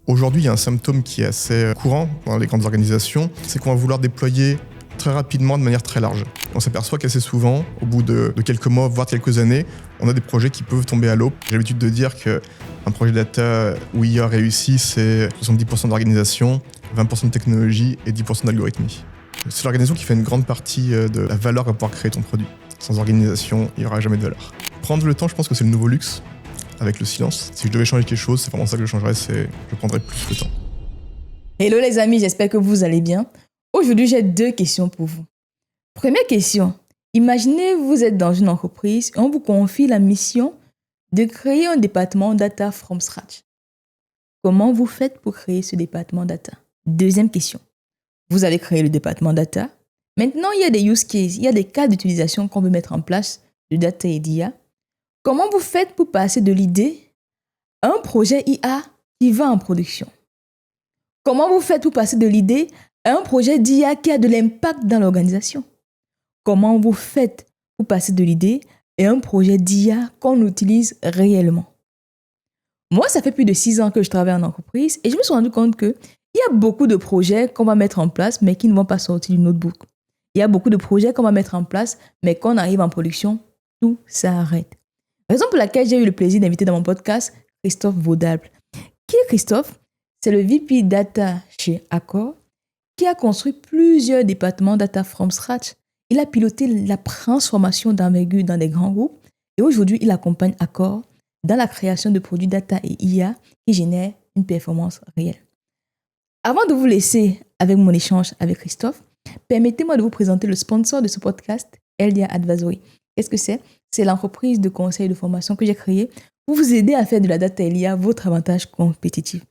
Aujourd'hui, il y a un symptôme qui est assez courant dans les grandes organisations, c'est qu'on va vouloir déployer très rapidement de manière très large. On s'aperçoit qu'assez souvent, au bout de quelques mois, voire quelques années, on a des projets qui peuvent tomber à l'eau. J'ai l'habitude de dire qu'un projet data où IA réussit, c'est 70% d'organisation, 20% de technologie et 10% d'algorithmie. C'est l'organisation qui fait une grande partie de la valeur à pouvoir créer ton produit. Sans organisation, il n'y aura jamais de valeur. Prendre le temps, je pense que c'est le nouveau luxe, avec le silence. Si je devais changer quelque chose, c'est vraiment ça que je changerais, je prendrais plus le temps. Hello les amis, j'espère que vous allez bien. Aujourd'hui, j'ai 2 questions pour vous. Première question, imaginez vous êtes dans une entreprise et on vous confie la mission de créer un département data from scratch. Comment vous faites pour créer ce département data? Deuxième question, vous avez créé le département data. Maintenant, il y a des use cases, il y a des cas d'utilisation qu'on veut mettre en place de data et d'IA. Comment vous faites pour passer de l'idée à un projet IA qui va en production? Comment vous faites pour passer de l'idée à un projet d'IA qui a de l'impact dans l'organisation? Comment vous faites pour passer de l'idée à un projet d'IA qu'on utilise réellement? Moi, ça fait plus de 6 ans que je travaille en entreprise et je me suis rendu compte qu'il y a beaucoup de projets qu'on va mettre en place mais qui ne vont pas sortir du notebook. Il y a beaucoup de projets qu'on va mettre en place mais quand on arrive en production, tout s'arrête. Raison pour laquelle j'ai eu le plaisir d'inviter dans mon podcast Christophe Vaudable. Qui est Christophe? C'est le VP Data chez Accor qui a construit plusieurs départements data from scratch. Il a piloté la transformation d'envergure dans des grands groupes et aujourd'hui, il accompagne Accor dans la création de produits data et IA qui génèrent une performance réelle. Avant de vous laisser avec mon échange avec Christophe, permettez-moi de vous présenter le sponsor de ce podcast, Eldia Advisory. Qu'est-ce que c'est? C'est l'entreprise de conseil et de formation que j'ai créée pour vous aider à faire de la data et l'IA votre avantage compétitif.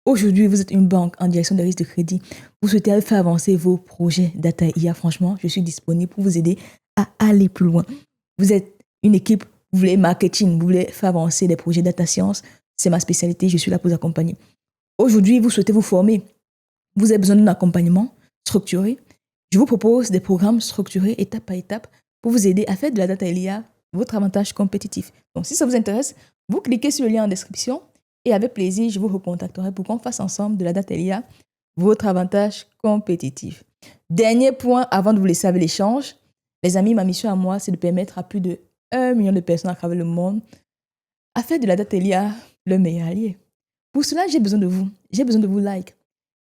Aujourd'hui, vous êtes une banque en direction des risques de crédit. Vous souhaitez faire avancer vos projets data et IA. Franchement, je suis disponible pour vous aider à aller plus loin. Vous êtes une équipe, vous voulez marketing, vous voulez faire avancer des projets data science. C'est ma spécialité, je suis là pour vous accompagner. Aujourd'hui, vous souhaitez vous former. Vous avez besoin d'un accompagnement structuré. Je vous propose des programmes structurés étape par étape pour vous aider à faire de la data et l'IA votre avantage compétitif. Donc, si ça vous intéresse, vous cliquez sur le lien en description et avec plaisir, je vous recontacterai pour qu'on fasse ensemble de la data et l'IA votre avantage compétitif. Dernier point avant de vous laisser avec l'échange. Les amis, ma mission à moi, c'est de permettre à plus de 1 million de personnes à travers le monde à faire de la data et l'IA le meilleur allié. Pour cela, j'ai besoin de vous. J'ai besoin de vos likes.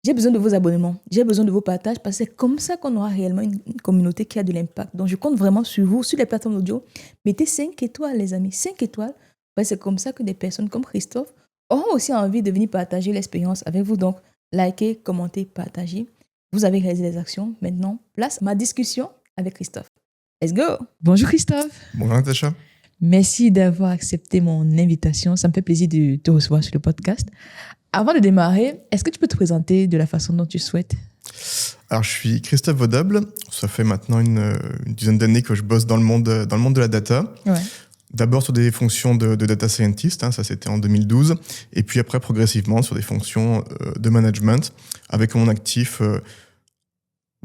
J'ai besoin de vos abonnements. J'ai besoin de vos partages parce que c'est comme ça qu'on aura réellement une communauté qui a de l'impact. Donc, je compte vraiment sur vous, sur les plateformes audio. Mettez 5 étoiles, les amis. 5 étoiles. Parce que c'est comme ça que des personnes comme Christophe auront aussi envie de venir partager l'expérience avec vous. Donc, likez, commentez, partagez. Vous avez réalisé les actions. Maintenant, place à ma discussion avec Christophe. Let's go! Bonjour Christophe. Bonjour Natacha. Merci d'avoir accepté mon invitation. Ça me fait plaisir de te recevoir sur le podcast. Avant de démarrer, est-ce que tu peux te présenter de la façon dont tu souhaites? Alors, je suis Christophe Vaudable. Ça fait maintenant une dizaine d'années que je bosse dans le monde de la data. Ouais. D'abord sur des fonctions de data scientist, ça c'était en 2012, et puis après progressivement sur des fonctions de management, avec mon actif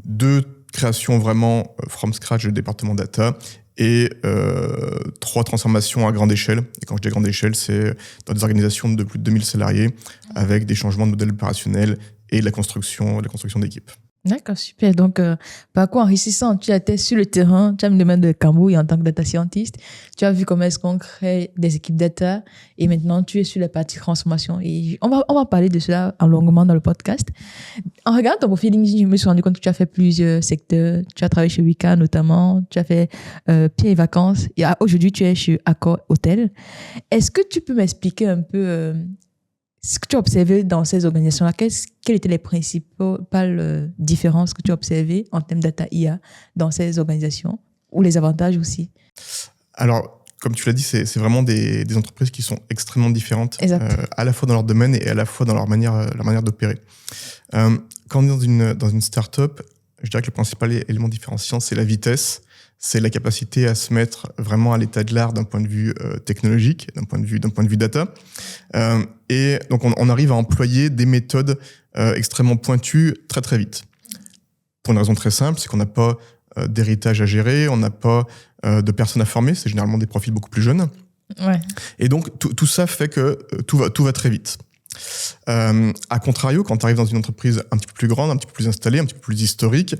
2 créations vraiment from scratch du département data et 3 transformations à grande échelle. Et quand je dis grande échelle, c'est dans des organisations de plus de 2000 salariés, avec des changements de modèle opérationnel et de la construction d'équipes. D'accord, super. Donc, parcours enrichissant. Tu étais sur le terrain, tu as me demandé de Cambouille en tant que data scientist. Tu as vu comment est-ce qu'on crée des équipes data et maintenant tu es sur la partie transformation. Et on va parler de cela en longuement dans le podcast. En regardant ton profil LinkedIn, je me suis rendu compte que tu as fait plusieurs secteurs. Tu as travaillé chez Wika notamment, tu as fait Pieds et Vacances. Et aujourd'hui, tu es chez Accor Hotel. Est-ce que tu peux m'expliquer un peu ce que tu as observé dans ces organisations-là? Quelles étaient les principales différences que tu as observées en termes data IA dans ces organisations ou les avantages aussi? Alors, comme tu l'as dit, c'est vraiment des entreprises qui sont extrêmement différentes, à la fois dans leur domaine et à la fois dans leur manière d'opérer. Quand on est dans une start-up, je dirais que le principal élément différenciant, c'est la vitesse, c'est la capacité à se mettre vraiment à l'état de l'art d'un point de vue technologique, d'un point de vue data. Et donc, on arrive à employer des méthodes extrêmement pointues très, très vite. Pour une raison très simple, c'est qu'on n'a pas d'héritage à gérer, on n'a pas de personnes à former, c'est généralement des profils beaucoup plus jeunes. Ouais. Et donc, tout ça fait que tout va très vite. À contrario, quand tu arrives dans une entreprise un petit peu plus grande, un petit peu plus installée, un petit peu plus historique,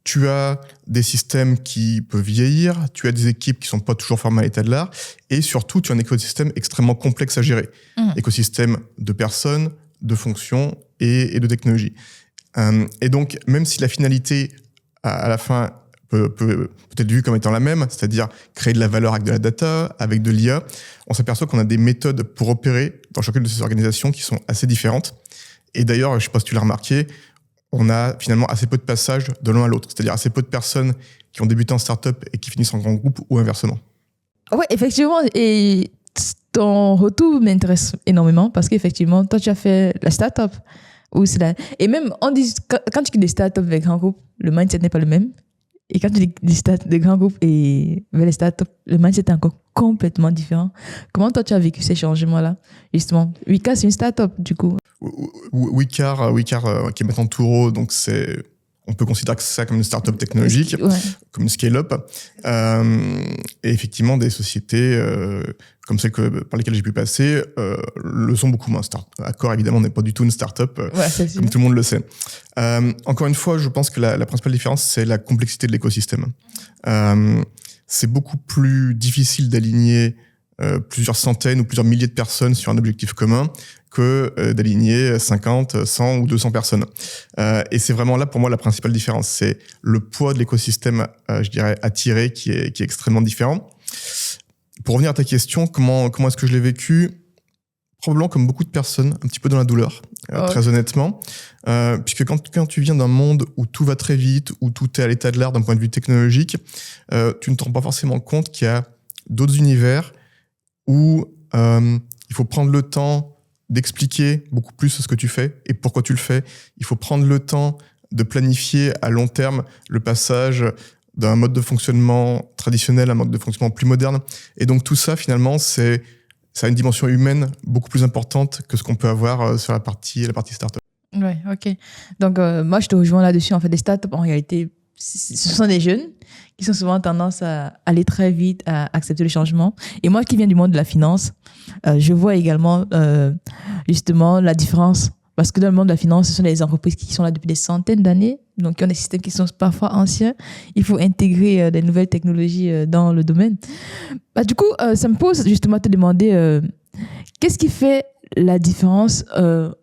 tu as des systèmes qui peuvent vieillir, tu as des équipes qui sont pas toujours formées à l'état de l'art, et surtout, tu as un écosystème extrêmement complexe à gérer. Écosystème de personnes, de fonctions et de technologies. Et donc, même si la finalité, à la fin, peut être vue comme étant la même, c'est-à-dire créer de la valeur avec de la data, avec de l'IA, on s'aperçoit qu'on a des méthodes pour opérer dans chacune de ces organisations qui sont assez différentes. Et d'ailleurs, je ne sais pas si tu l'as remarqué, on a finalement assez peu de passages de l'un à l'autre, c'est-à-dire assez peu de personnes qui ont débuté en start-up et qui finissent en grand groupe ou inversement. Oui, effectivement, et ton retour m'intéresse énormément parce qu'effectivement, toi, tu as fait la start-up. Et même, on dit, quand tu quittes des start-up avec grand groupe, le mindset n'est pas le même. Et quand tu dis des grands groupes et vers les start-up, le mindset est encore complètement différent. Comment toi, tu as vécu ces changements-là, justement? Wika, c'est une start-up, du coup. Wicar, qui est maintenant Touro, donc on peut considérer que c'est ça comme une start-up technologique, comme une scale-up. Et effectivement, des sociétés comme celles par lesquelles j'ai pu passer le sont beaucoup moins. Accor, évidemment, n'est pas du tout une start-up, comme tout le monde le sait. Encore une fois, je pense que la principale différence, c'est la complexité de l'écosystème. C'est beaucoup plus difficile d'aligner plusieurs centaines ou plusieurs milliers de personnes sur un objectif commun que d'aligner 50, 100 ou 200 personnes. Et c'est vraiment là, pour moi, la principale différence. C'est le poids de l'écosystème, je dirais, attiré, qui est extrêmement différent. Pour revenir à ta question, comment est-ce que je l'ai vécu? Probablement comme beaucoup de personnes, un petit peu dans la douleur, très honnêtement. Puisque quand tu viens d'un monde où tout va très vite, où tout est à l'état de l'art d'un point de vue technologique, tu ne te rends pas forcément compte qu'il y a d'autres univers où il faut prendre le temps d'expliquer beaucoup plus ce que tu fais et pourquoi tu le fais. Il faut prendre le temps de planifier à long terme le passage d'un mode de fonctionnement traditionnel à un mode de fonctionnement plus moderne. Et donc tout ça, finalement, ça a une dimension humaine beaucoup plus importante que ce qu'on peut avoir sur la partie startup. Ouais, ok. Donc moi, je te rejoins là-dessus. En fait, les startups, en réalité, ce sont des jeunes qui ont souvent tendance à aller très vite, à accepter le changement. Et moi qui viens du monde de la finance, je vois également justement la différence. Parce que dans le monde de la finance, ce sont des entreprises qui sont là depuis des centaines d'années, donc qui ont des systèmes qui sont parfois anciens. Il faut intégrer des nouvelles technologies dans le domaine. Du coup, ça me pose justement à te demander qu'est-ce qui fait la différence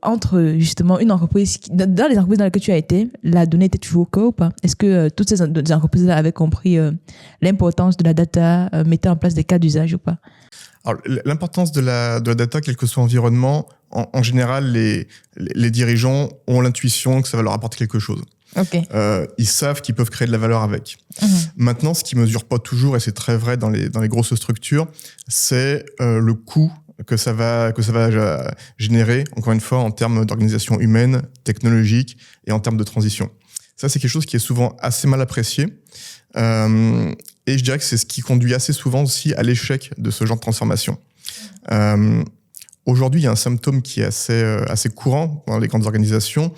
entre justement une entreprise dans les entreprises dans lesquelles tu as été, la donnée était toujours au cœur ou pas? Est-ce que toutes ces entreprises-là avaient compris l'importance de la data, mettaient en place des cas d'usage ou pas? Alors, l'importance de la data, quel que soit l'environnement, en général, les dirigeants ont l'intuition que ça va leur apporter quelque chose. Okay. Ils savent qu'ils peuvent créer de la valeur avec. Maintenant, ce qu'ils mesurent pas toujours, et c'est très vrai dans les grosses structures, c'est le coût que ça va générer, encore une fois, en termes d'organisation humaine, technologique et en termes de transition. Ça, c'est quelque chose qui est souvent assez mal apprécié. Et je dirais que c'est ce qui conduit assez souvent aussi à l'échec de ce genre de transformation. Aujourd'hui, il y a un symptôme qui est assez courant dans les grandes organisations,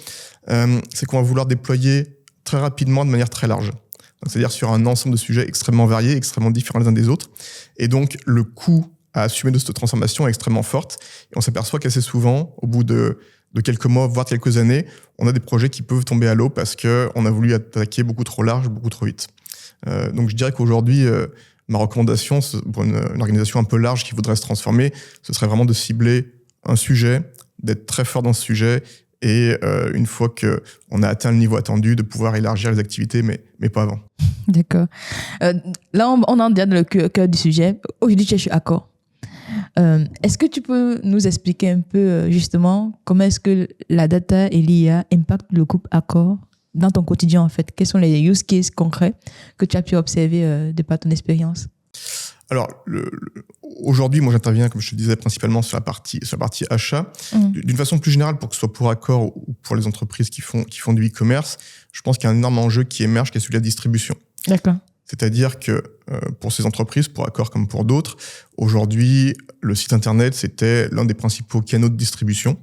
c'est qu'on va vouloir déployer très rapidement de manière très large. Donc, c'est-à-dire sur un ensemble de sujets extrêmement variés, extrêmement différents les uns des autres. Et donc, le coût à assumer de cette transformation est extrêmement forte. Et on s'aperçoit qu'assez souvent, au bout de quelques mois, voire quelques années, on a des projets qui peuvent tomber à l'eau parce qu'on a voulu attaquer beaucoup trop large, beaucoup trop vite. Donc je dirais qu'aujourd'hui, ma recommandation pour une organisation un peu large qui voudrait se transformer, ce serait vraiment de cibler un sujet, d'être très fort dans ce sujet et une fois qu'on a atteint le niveau attendu, de pouvoir élargir les activités, mais pas avant. D'accord. Là, on entre déjà dans le cœur du sujet. Aujourd'hui, je suis Accor. Est-ce que tu peux nous expliquer un peu justement comment est-ce que la data et l'IA impactent le groupe Accor dans ton quotidien en fait? Quels sont les use cases concrets que tu as pu observer de par ton expérience? Alors, aujourd'hui, moi, j'interviens, comme je te disais, principalement sur la partie achat. D'une façon plus générale, pour que ce soit pour Accor ou pour les entreprises qui font du e-commerce, je pense qu'il y a un énorme enjeu qui émerge, qui est celui de la distribution. D'accord. C'est-à-dire que pour ces entreprises, pour Accor comme pour d'autres, aujourd'hui, le site Internet, c'était l'un des principaux canaux de distribution.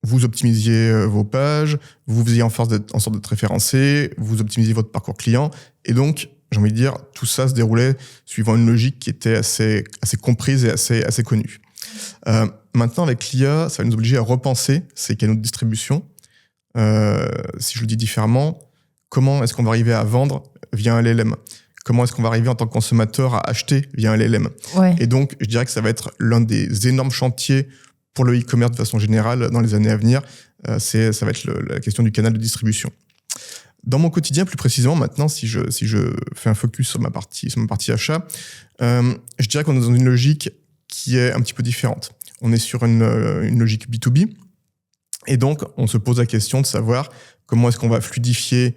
Vous optimisiez vos pages, vous faisiez en sorte d'être référencé, vous optimisiez votre parcours client. Et donc, j'ai envie de dire, tout ça se déroulait suivant une logique qui était assez comprise et assez connue. Maintenant, avec l'IA, ça va nous obliger à repenser ces canaux de distribution. Si je le dis différemment, comment est-ce qu'on va arriver à vendre via un LLM ? Comment est-ce qu'on va arriver en tant que consommateur à acheter via un LLM ? Et donc, je dirais que ça va être l'un des énormes chantiers pour le e-commerce de façon générale dans les années à venir. Ça va être la question du canal de distribution. Dans mon quotidien, plus précisément, maintenant, si je fais un focus sur ma partie achat, je dirais qu'on est dans une logique qui est un petit peu différente. On est sur une logique B2B. Et donc, on se pose la question de savoir comment est-ce qu'on va fluidifier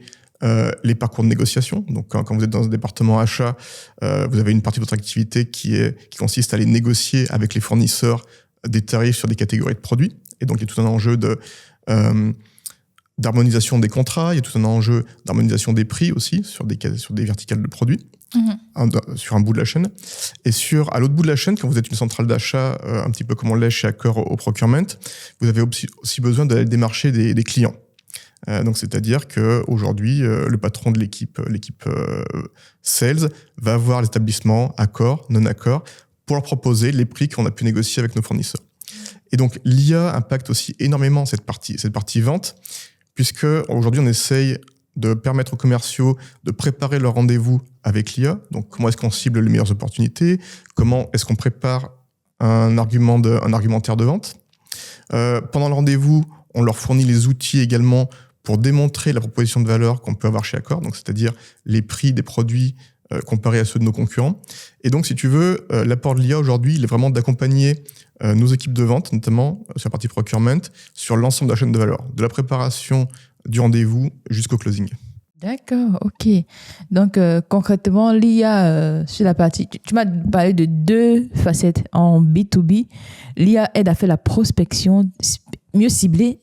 les parcours de négociation. Donc, quand vous êtes dans un département achat, vous avez une partie de votre activité qui consiste à aller négocier avec les fournisseurs des tarifs sur des catégories de produits. Et donc, il y a tout un enjeu d'harmonisation des contrats, il y a tout un enjeu d'harmonisation des prix aussi sur des verticales de produits, sur un bout de la chaîne. Et à l'autre bout de la chaîne, quand vous êtes une centrale d'achat, un petit peu comme on l'est chez Accor au procurement, vous avez aussi besoin d'aller démarcher des clients. Donc, c'est-à-dire qu'aujourd'hui, le patron de l'équipe sales va voir l'établissement accord, non-accord, pour leur proposer les prix qu'on a pu négocier avec nos fournisseurs. Et donc, l'IA impacte aussi énormément cette partie vente, puisque aujourd'hui, on essaye de permettre aux commerciaux de préparer leur rendez-vous avec l'IA. Donc, comment est-ce qu'on cible les meilleures opportunités ? Comment est-ce qu'on prépare un argumentaire de vente ? Pendant le rendez-vous, on leur fournit les outils également pour démontrer la proposition de valeur qu'on peut avoir chez Accor, donc c'est-à-dire les prix des produits comparés à ceux de nos concurrents. Et donc, si tu veux, l'apport de l'IA aujourd'hui, il est vraiment d'accompagner nos équipes de vente, notamment sur la partie procurement, sur l'ensemble de la chaîne de valeur, de la préparation du rendez-vous jusqu'au closing. D'accord, ok. Donc, concrètement, l'IA sur la partie... Tu m'as parlé de 2 facettes en B2B. L'IA aide à faire la prospection mieux ciblée,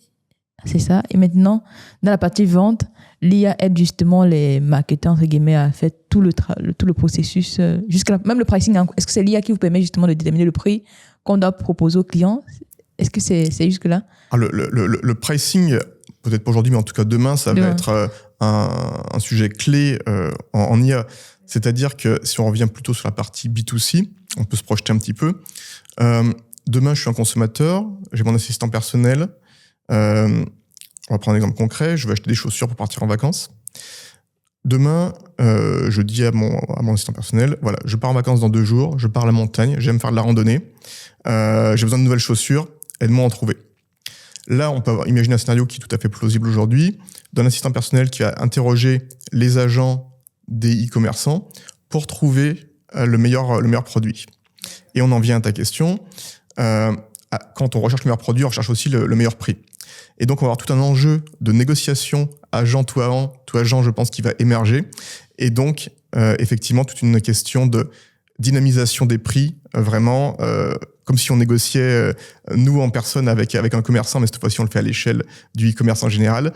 c'est ça. Et maintenant, dans la partie vente, l'IA aide justement les marketeurs, entre guillemets, à faire tout le processus, jusqu'à même le pricing. Est-ce que c'est l'IA qui vous permet justement de déterminer le prix qu'on doit proposer aux clients ? Est-ce que c'est jusque-là ? Le pricing, peut-être pas aujourd'hui, mais en tout cas demain, ça va être un sujet clé en IA. C'est-à-dire que si on revient plutôt sur la partie B2C, on peut se projeter un petit peu. Demain, je suis un consommateur, j'ai mon assistant personnel. On va prendre un exemple concret, je vais acheter des chaussures pour partir en vacances. Demain, je dis à mon assistant personnel, voilà, je pars en vacances dans 2 jours, je pars à la montagne, j'aime faire de la randonnée, j'ai besoin de nouvelles chaussures, aide-moi à en trouver. Là, on peut imaginer un scénario qui est tout à fait plausible aujourd'hui, d'un assistant personnel qui va interroger les agents des e-commerçants pour trouver le meilleur produit. Et on en vient à ta question, quand on recherche le meilleur produit, on recherche aussi le meilleur prix. Et donc, on va avoir tout un enjeu de négociation agent to agent, je pense, qui va émerger. Et donc, effectivement, toute une question de dynamisation des prix, vraiment, comme si on négociait, nous, en personne, avec un commerçant, mais cette fois-ci, on le fait à l'échelle du e-commerce en général,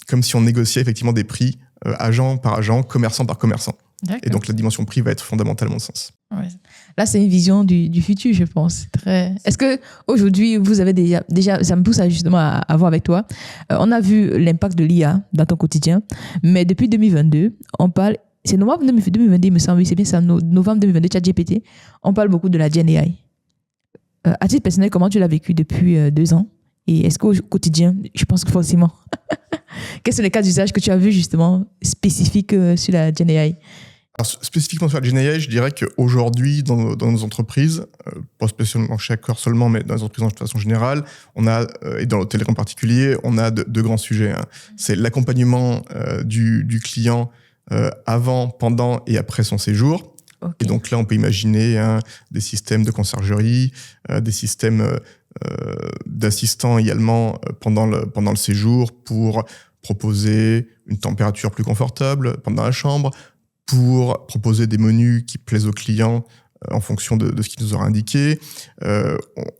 comme si on négociait effectivement des prix agent par agent, commerçant par commerçant. D'accord. Et donc, la dimension prix va être fondamentale, à mon sens. Ouais. Là, c'est une vision du futur, je pense. Est-ce qu'aujourd'hui, vous avez déjà, ça me pousse justement à voir avec toi, on a vu l'impact de l'IA dans ton quotidien, mais depuis 2022, on parle, c'est novembre 2022, il me semble, c'est bien ça, novembre 2022, ChatGPT, on parle beaucoup de la Gen AI. À titre personnel, comment tu l'as vécu depuis 2 ans ? Et est-ce qu'au quotidien, je pense que forcément, quels sont les cas d'usage que tu as vus justement spécifiques sur la Gen AI ? Alors, spécifiquement sur la Gen AI, je dirais qu'aujourd'hui, dans nos entreprises, pas spécialement chez Accor seulement, mais dans les entreprises de façon générale, on a, et dans l'hôtellerie en particulier, on a 2 grands sujets. Hein. C'est l'accompagnement du client avant, pendant et après son séjour. Okay. Et donc là, on peut imaginer des systèmes de conciergerie, des systèmes d'assistants également pendant le séjour pour proposer une température plus confortable pendant la chambre, pour proposer des menus qui plaisent aux clients en fonction de ce qu'ils nous aura indiqué.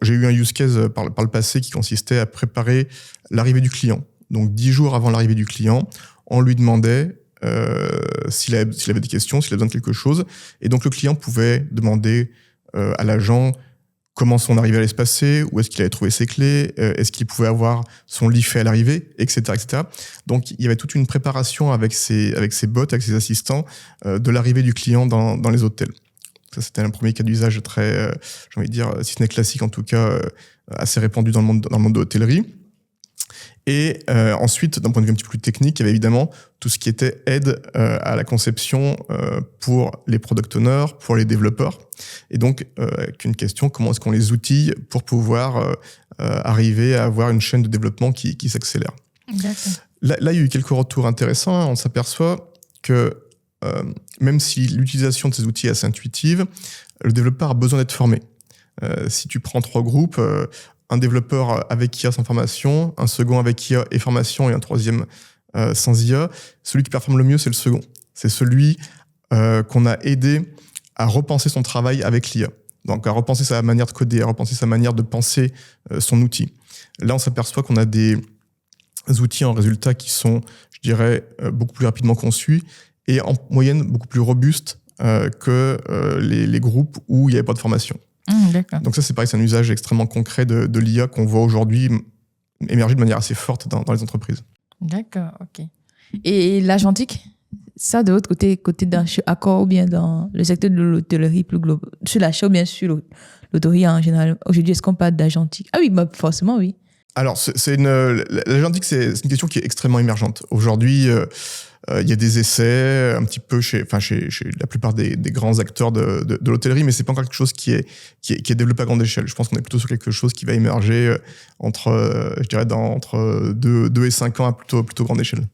J'ai eu un use case par le passé qui consistait à préparer l'arrivée du client. Donc 10 jours avant l'arrivée du client, on lui demandait s'il avait des questions, s'il avait besoin de quelque chose. Et donc le client pouvait demander à l'agent comment son arrivée allait se passer, où est-ce qu'il allait trouver ses clés, est-ce qu'il pouvait avoir son lit fait à l'arrivée, etc., etc. Donc, il y avait toute une préparation avec ses bots, avec ses assistants, de l'arrivée du client dans les hôtels. Ça, c'était un premier cas d'usage très, j'ai envie de dire, si ce n'est classique, en tout cas, assez répandu dans le monde de l'hôtellerie. Et ensuite, d'un point de vue un petit peu plus technique, il y avait évidemment tout ce qui était aide à la conception pour les product owners, pour les développeurs. Et donc, avec une question, comment est-ce qu'on les outille pour pouvoir arriver à avoir une chaîne de développement qui s'accélère. D'accord. Là, il y a eu quelques retours intéressants. On s'aperçoit que même si l'utilisation de ces outils est assez intuitive, le développeur a besoin d'être formé. Si tu prends 3 groupes, un développeur avec IA sans formation, un second avec IA et formation et un troisième sans IA, celui qui performe le mieux, c'est le second. C'est celui qu'on a aidé à repenser son travail avec l'IA. Donc à repenser sa manière de coder, à repenser sa manière de penser son outil. Là, on s'aperçoit qu'on a des outils en résultat qui sont, je dirais, beaucoup plus rapidement conçus et en moyenne beaucoup plus robustes que les groupes où il n'y avait pas de formation. D'accord. Donc ça, c'est pareil, c'est un usage extrêmement concret de l'IA qu'on voit aujourd'hui émerger de manière assez forte dans les entreprises. D'accord, ok. Et l'agentique, ça de l'autre côté chez Accor ou bien dans le secteur de l'hôtellerie plus global, sur l'achat ou bien sur l'hôtellerie en général, aujourd'hui, est-ce qu'on parle d'agentique? Ah oui, bah forcément, oui. Alors, l'agentique, c'est une question qui est extrêmement émergente. Aujourd'hui, il y a des essais un petit peu chez la plupart des grands acteurs de l'hôtellerie, mais c'est pas encore quelque chose qui est développé à grande échelle. Je pense qu'on est plutôt sur quelque chose qui va émerger entre 2 et 5 ans à plutôt grande échelle.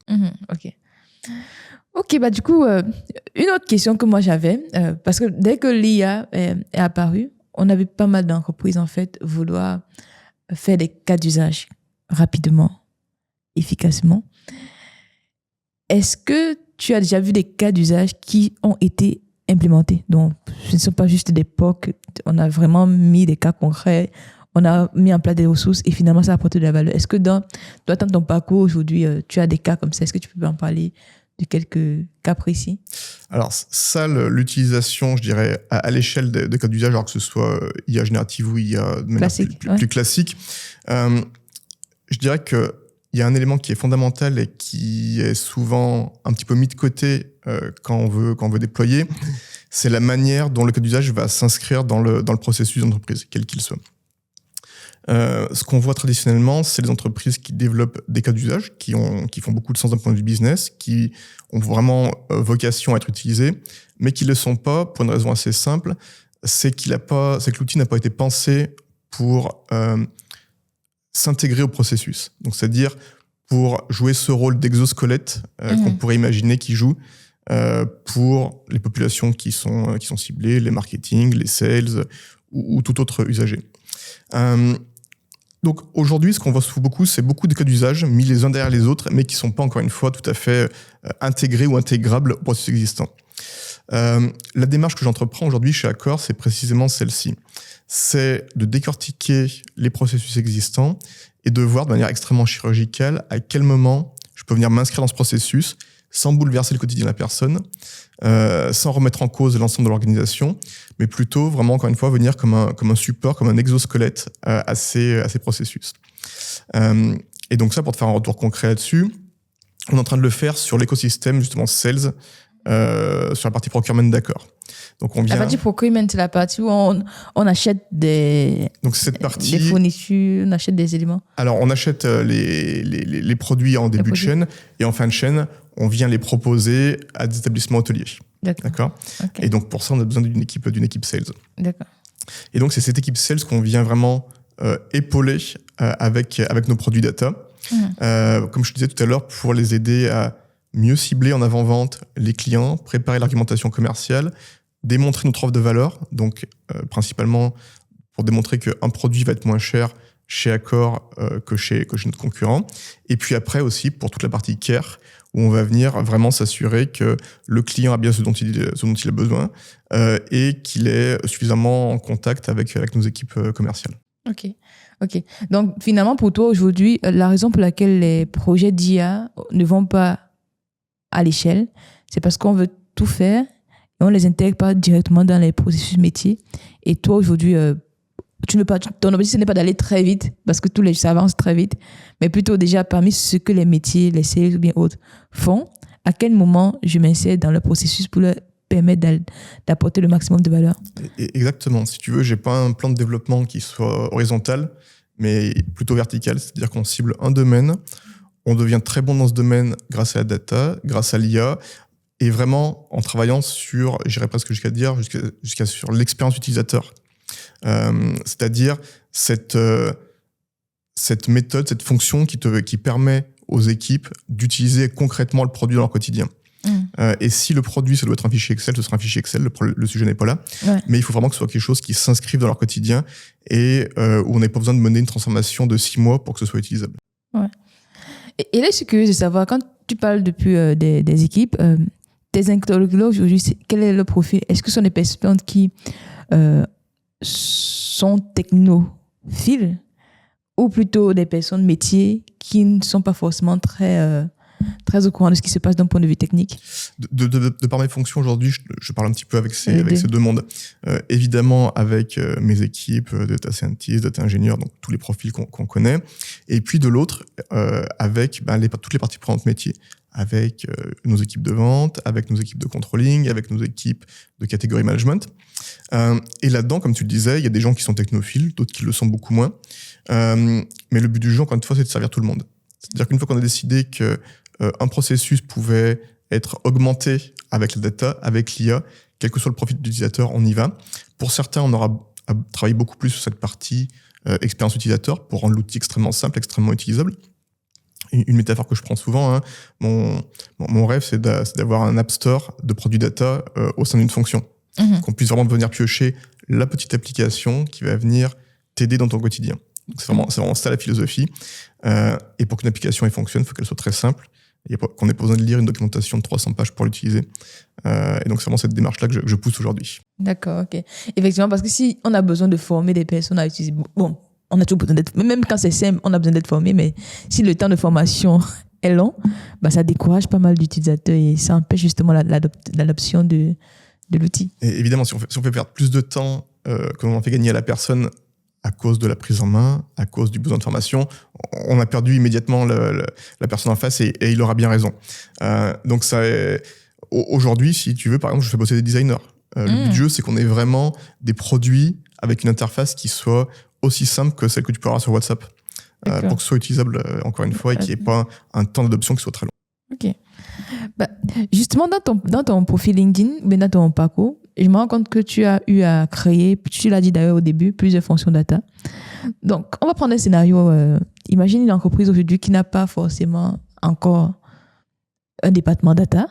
Ok. Ok, bah du coup, une autre question que moi j'avais, parce que dès que l'IA est apparue, on avait pas mal d'entreprises en fait vouloir faire des cas d'usage rapidement, efficacement. Est-ce que tu as déjà vu des cas d'usage qui ont été implémentés? Donc, ce ne sont pas juste des POC, on a vraiment mis des cas concrets, on a mis en place des ressources et finalement ça a apporté de la valeur. Est-ce que dans ton parcours aujourd'hui, tu as des cas comme ça? Est-ce que tu peux en parler de quelques cas précis? Alors ça, l'utilisation, je dirais, à l'échelle de cas d'usage, alors que ce soit IA générative ou IA de manière plus classique, je dirais qu'il y a un élément qui est fondamental et qui est souvent un petit peu mis de côté quand on veut déployer, c'est la manière dont le cas d'usage va s'inscrire dans le processus d'entreprise, quel qu'il soit. Ce qu'on voit traditionnellement, c'est les entreprises qui développent des cas d'usage, qui font beaucoup de sens d'un point de vue business, qui ont vraiment vocation à être utilisés, mais qui ne le sont pas pour une raison assez simple, c'est que l'outil n'a pas été pensé pour s'intégrer au processus. Donc, c'est-à-dire pour jouer ce rôle d'exosquelette qu'on pourrait imaginer qu'il joue pour les populations qui sont ciblées, les marketing, les sales ou tout autre usager. Donc aujourd'hui, ce qu'on voit beaucoup, c'est beaucoup de cas d'usage mis les uns derrière les autres, mais qui ne sont pas, encore une fois, tout à fait intégrés ou intégrables au processus existant. La démarche que j'entreprends aujourd'hui chez Accor, c'est précisément celle-ci. C'est de décortiquer les processus existants et de voir de manière extrêmement chirurgicale à quel moment je peux venir m'inscrire dans ce processus sans bouleverser le quotidien de la personne, sans remettre en cause l'ensemble de l'organisation, mais plutôt vraiment, encore une fois, venir comme un support, comme un exosquelette à ces processus. Et donc ça, pour te faire un retour concret là-dessus, on est en train de le faire sur l'écosystème, justement, sales, sur la partie procurement d'Accor. Donc on vient... La partie procurement, c'est la partie où on achète des fournitures, on achète des éléments. Alors, on achète les produits en début de chaîne et en fin de chaîne, on vient les proposer à des établissements hôteliers. D'accord. Okay. Et donc, pour ça, on a besoin d'une équipe sales. D'accord. Et donc, c'est cette équipe sales qu'on vient vraiment épauler avec nos produits data. Comme je te disais tout à l'heure, pour les aider à mieux cibler en avant-vente les clients, préparer l'argumentation commerciale, démontrer notre offre de valeur, donc principalement pour démontrer qu'un produit va être moins cher chez Accor que chez notre concurrent. Et puis après aussi pour toute la partie care, où on va venir vraiment s'assurer que le client a bien ce dont il a besoin et qu'il est suffisamment en contact avec nos équipes commerciales. Ok. Donc finalement, pour toi aujourd'hui, la raison pour laquelle les projets d'IA ne vont pas à l'échelle, c'est parce qu'on veut tout faire et on ne les intègre pas directement dans les processus métiers. Et toi aujourd'hui, ton objectif, ce n'est pas d'aller très vite, parce que ça avance très vite, mais plutôt déjà parmi ce que les métiers, les sales ou bien autres font, à quel moment je m'insère dans le processus pour leur permettre d'apporter le maximum de valeur. Exactement. Si tu veux, j'ai pas un plan de développement qui soit horizontal, mais plutôt vertical. C'est-à-dire qu'on cible un domaine, on devient très bon dans ce domaine grâce à la data, grâce à l'IA, et vraiment en travaillant sur, j'irais presque jusqu'à dire, jusqu'à sur l'expérience utilisateur. C'est-à-dire cette méthode, cette fonction qui permet aux équipes d'utiliser concrètement le produit dans leur quotidien. Et si le produit, ça doit être un fichier Excel, ce sera un fichier Excel, le sujet n'est pas là. Ouais. Mais il faut vraiment que ce soit quelque chose qui s'inscrive dans leur quotidien et où on n'ait pas besoin de mener une transformation de 6 mois pour que ce soit utilisable. Ouais. Et là, je suis curieuse de savoir, quand tu parles depuis des équipes, tes interlocuteurs aujourd'hui, quel est le profil? Est-ce que ce sont des personnes qui sont technophiles ou plutôt des personnes métiers qui ne sont pas forcément très au courant de ce qui se passe d'un point de vue technique? De par mes fonctions aujourd'hui, je parle un petit peu avec ces deux mondes. Évidemment, avec mes équipes de data scientists, data ingénieurs, donc tous les profils qu'on connaît. Et puis de l'autre, avec toutes les parties prenantes métiers. Avec nos équipes de vente, avec nos équipes de controlling, avec nos équipes de catégorie management. Et là-dedans, comme tu le disais, il y a des gens qui sont technophiles, d'autres qui le sont beaucoup moins. Mais le but du jeu, encore une fois, c'est de servir tout le monde. C'est-à-dire qu'une fois qu'on a décidé qu'un processus pouvait être augmenté avec la data, avec l'IA, quel que soit le profil de l'utilisateur, on y va. Pour certains, on aura travaillé beaucoup plus sur cette partie expérience utilisateur pour rendre l'outil extrêmement simple, extrêmement utilisable. Une métaphore que je prends souvent, hein, mon rêve, c'est d'avoir un app store de produits data au sein d'une fonction. Qu'on puisse vraiment venir piocher la petite application qui va venir t'aider dans ton quotidien. Donc c'est vraiment ça la philosophie. Et pour qu'une application elle fonctionne, il faut qu'elle soit très simple et qu'on n'ait pas besoin de lire une documentation de 300 pages pour l'utiliser. Et donc c'est vraiment cette démarche-là que je pousse aujourd'hui. D'accord, ok. Effectivement, parce que si on a besoin de former des personnes à utiliser... Bon, on a toujours besoin d'être... Même quand c'est simple, on a besoin d'être formé, mais si le temps de formation est long, ça décourage pas mal d'utilisateurs et ça empêche justement l'adoption de l'outil. Et évidemment, si on fait perdre plus de temps que l'on en fait gagner à la personne à cause de la prise en main, à cause du besoin de formation, on a perdu immédiatement la personne en face et il aura bien raison. Donc ça, aujourd'hui, si tu veux, par exemple, je fais bosser des designers. Le but du jeu, c'est qu'on ait vraiment des produits avec une interface qui soit aussi simple que celle que tu peux avoir sur WhatsApp, pour que ce soit utilisable, encore une fois, et qu'il n'y ait pas un temps d'adoption qui soit très long. Ok. Justement, dans ton profil LinkedIn, dans ton parcours, je me rends compte que tu as eu à créer, tu l'as dit d'ailleurs au début, plusieurs fonctions data. Donc, on va prendre un scénario. Imagine une entreprise aujourd'hui qui n'a pas forcément encore un département data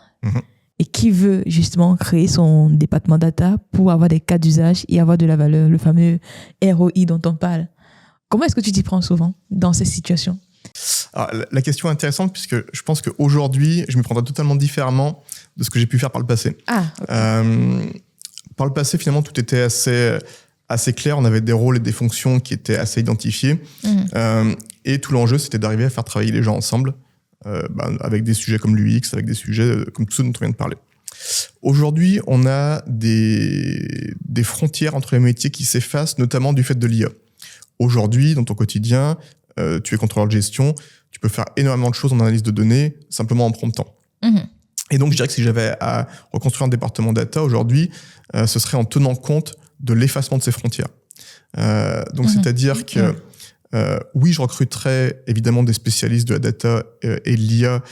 et qui veut justement créer son département data pour avoir des cas d'usage et avoir de la valeur, le fameux ROI dont on parle. Comment est-ce que tu t'y prends souvent dans ces situations? Alors, la question est intéressante puisque je pense qu'aujourd'hui, je me prendrai totalement différemment de ce que j'ai pu faire par le passé. Okay. Par le passé, finalement, tout était assez clair. On avait des rôles et des fonctions qui étaient assez identifiés. Et tout l'enjeu, c'était d'arriver à faire travailler les gens ensemble avec des sujets comme l'UX, avec des sujets comme tout ce dont on vient de parler. Aujourd'hui, on a des frontières entre les métiers qui s'effacent, notamment du fait de l'IA. Aujourd'hui, dans ton quotidien, tu es contrôleur de gestion, tu peux faire énormément de choses en analyse de données, simplement en promptant. Et donc, je dirais que si j'avais à reconstruire un département data aujourd'hui, ce serait en tenant compte de l'effacement de ces frontières. Donc, c'est-à-dire que, oui, je recruterais évidemment des spécialistes de la data et de l'IA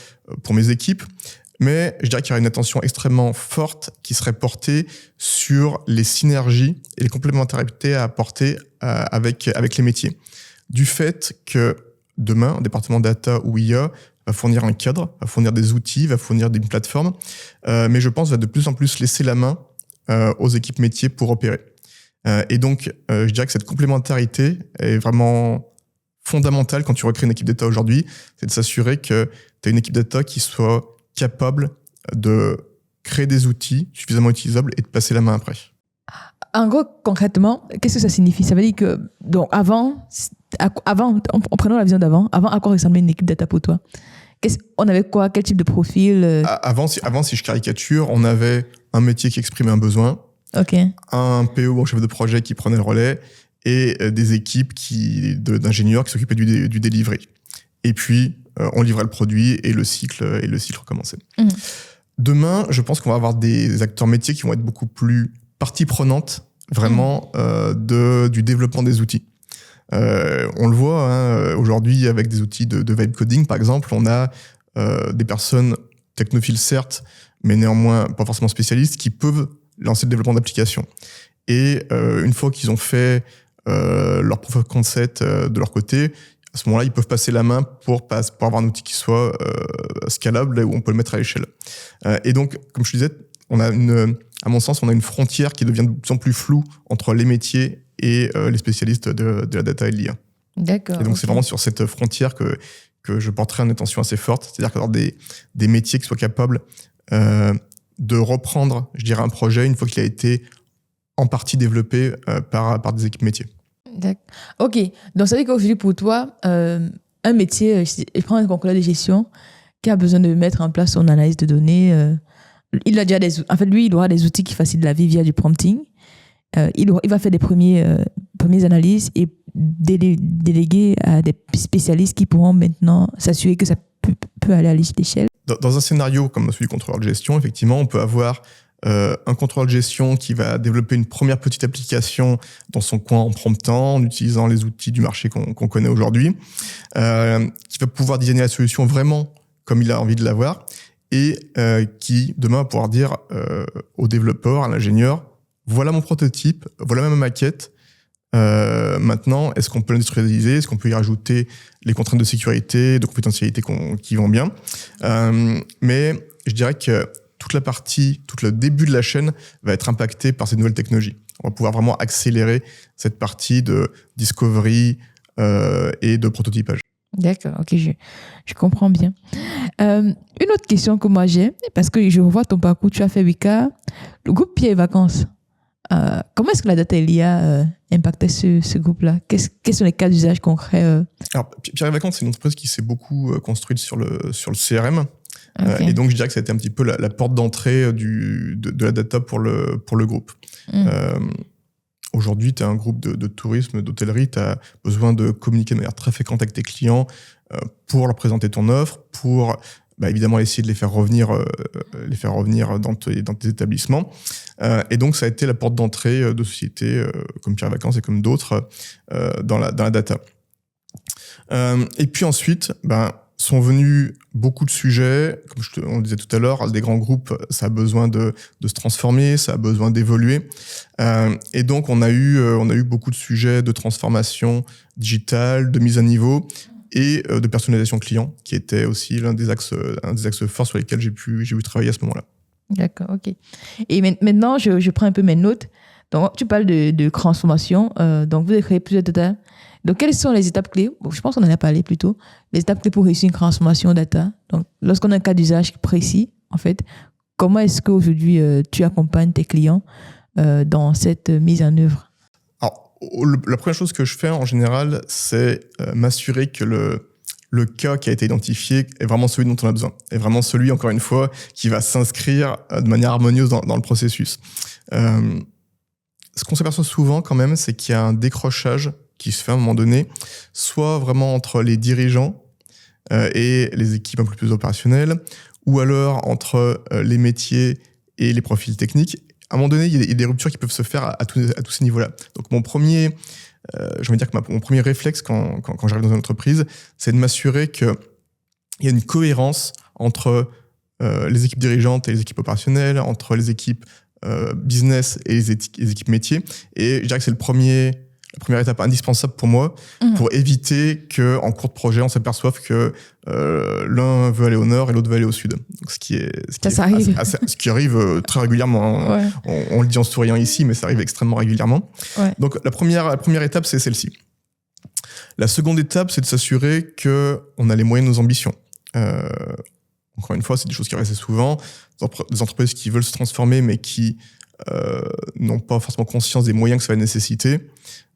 pour mes équipes, mais je dirais qu'il y aurait une attention extrêmement forte qui serait portée sur les synergies et les complémentarités à apporter avec les métiers. Du fait que demain, un département data ou IA va fournir un cadre, va fournir des outils, va fournir une plateforme, mais je pense va de plus en plus laisser la main aux équipes métiers pour opérer. Et donc, je dirais que cette complémentarité est vraiment fondamentale quand tu recrées une équipe data aujourd'hui, c'est de s'assurer que tu as une équipe data qui soit capable de créer des outils suffisamment utilisables et de passer la main après. En gros, concrètement, qu'est-ce que ça signifie? Ça veut dire que, donc, avant, en prenant la vision d'avant, à quoi ressemblait une équipe data pour toi? On avait quoi? Quel type de profil? Avant, si je caricature, on avait un métier qui exprimait un besoin, un PO, un chef de projet qui prenait le relais, et des équipes d'ingénieurs qui s'occupaient du delivery. Et puis, on livrait le produit et le cycle recommençait. Demain, je pense qu'on va avoir des acteurs métiers qui vont être beaucoup plus partie prenante, vraiment, du développement des outils. On le voit hein, aujourd'hui avec des outils de vibe coding, par exemple, on a des personnes technophiles, certes, mais néanmoins pas forcément spécialistes, qui peuvent lancer le développement d'applications. Et une fois qu'ils ont fait leur proof of concept de leur côté, à ce moment-là, ils peuvent passer la main pour avoir un outil qui soit scalable et où on peut le mettre à l'échelle. Et donc, comme je te disais, à mon sens, on a une frontière qui devient de plus en plus floue entre les métiers et les spécialistes de la data et de l'IA. D'accord. Et donc, c'est vraiment sur cette frontière que je porterai une attention assez forte. C'est-à-dire qu'avoir des métiers qui soient capables de reprendre, je dirais, un projet une fois qu'il a été en partie développé par des équipes métiers. D'accord. Ok, donc ça veut dire qu'aujourd'hui pour toi, un métier, je prends un contrôleur de gestion qui a besoin de mettre en place son analyse de données. Il a déjà lui, il aura des outils qui facilitent la vie via du prompting. Il va faire des premières analyses et déléguer à des spécialistes qui pourront maintenant s'assurer que ça peut aller à l'échelle. Dans un scénario comme celui du contrôleur de gestion, effectivement, on peut avoir un contrôleur de gestion qui va développer une première petite application dans son coin en promptant, en utilisant les outils du marché qu'on connaît aujourd'hui, qui va pouvoir designer la solution vraiment comme il a envie de l'avoir, et qui, demain, va pouvoir dire au développeur, à l'ingénieur, voilà mon prototype, voilà ma maquette, maintenant, est-ce qu'on peut l'industrialiser? Est-ce qu'on peut y rajouter les contraintes de sécurité, de confidentialité qui vont bien? Mais je dirais que tout le début de la chaîne va être impacté par ces nouvelles technologies. On va pouvoir vraiment accélérer cette partie de discovery et de prototypage. D'accord, ok, je comprends bien. Une autre question que moi j'ai, parce que je revois ton parcours, tu as fait Wika, le groupe Pierre et Vacances. Comment est-ce que la data et l'IA impactait ce groupe-là? Quels sont les cas d'usage concrets Alors, Pierre et Vacances, c'est une entreprise qui s'est beaucoup construite sur le CRM. Okay. Et donc, je dirais que ça a été un petit peu la porte d'entrée de la data pour le groupe. Aujourd'hui, tu as un groupe de tourisme, d'hôtellerie, tu as besoin de communiquer de manière très fréquente avec tes clients pour leur présenter ton offre, pour évidemment essayer de les faire revenir dans tes établissements. Et donc, ça a été la porte d'entrée de sociétés comme Pierre et Vacances et comme d'autres dans la data. Et puis ensuite, sont venus beaucoup de sujets, comme on le disait tout à l'heure, des grands groupes, ça a besoin de se transformer, ça a besoin d'évoluer. Et donc, on a eu beaucoup de sujets de transformation digitale, de mise à niveau et de personnalisation client, qui était aussi un des axes forts sur lesquels j'ai pu travailler à ce moment-là. D'accord, ok. Et maintenant, je prends un peu mes notes. Donc, tu parles de transformation. Donc, vous avez créé plusieurs data. Donc, quelles sont les étapes clés? Je pense qu'on en a parlé plus tôt. Les étapes clés pour réussir une transformation data. Donc, lorsqu'on a un cas d'usage précis, en fait, comment est-ce qu'aujourd'hui, tu accompagnes tes clients dans cette mise en œuvre? Alors, la première chose que je fais en général, c'est m'assurer que le cas qui a été identifié est vraiment celui dont on a besoin. Est vraiment celui, encore une fois, qui va s'inscrire de manière harmonieuse dans le processus. Ce qu'on s'aperçoit souvent quand même, c'est qu'il y a un décrochage qui se fait à un moment donné, soit vraiment entre les dirigeants et les équipes un peu plus opérationnelles, ou alors entre les métiers et les profils techniques. À un moment donné, il y a des ruptures qui peuvent se faire à tous ces niveaux-là. Donc mon premier réflexe quand j'arrive dans une entreprise, c'est de m'assurer qu'il y a une cohérence entre les équipes dirigeantes et les équipes opérationnelles, entre les équipes business et les équipes métiers. Et je dirais que c'est la première étape indispensable pour moi, pour éviter qu'en cours de projet, on s'aperçoive que l'un veut aller au nord et l'autre veut aller au sud. Donc, ce qui arrive très régulièrement. Hein. Ouais. On le dit en souriant ici, mais ça arrive extrêmement régulièrement. Ouais. Donc, la première étape, c'est celle-ci. La seconde étape, c'est de s'assurer qu'on a les moyens de nos ambitions. Encore une fois, c'est des choses qui arrivent assez souvent. Des entreprises qui veulent se transformer, mais qui n'ont pas forcément conscience des moyens que ça va nécessiter.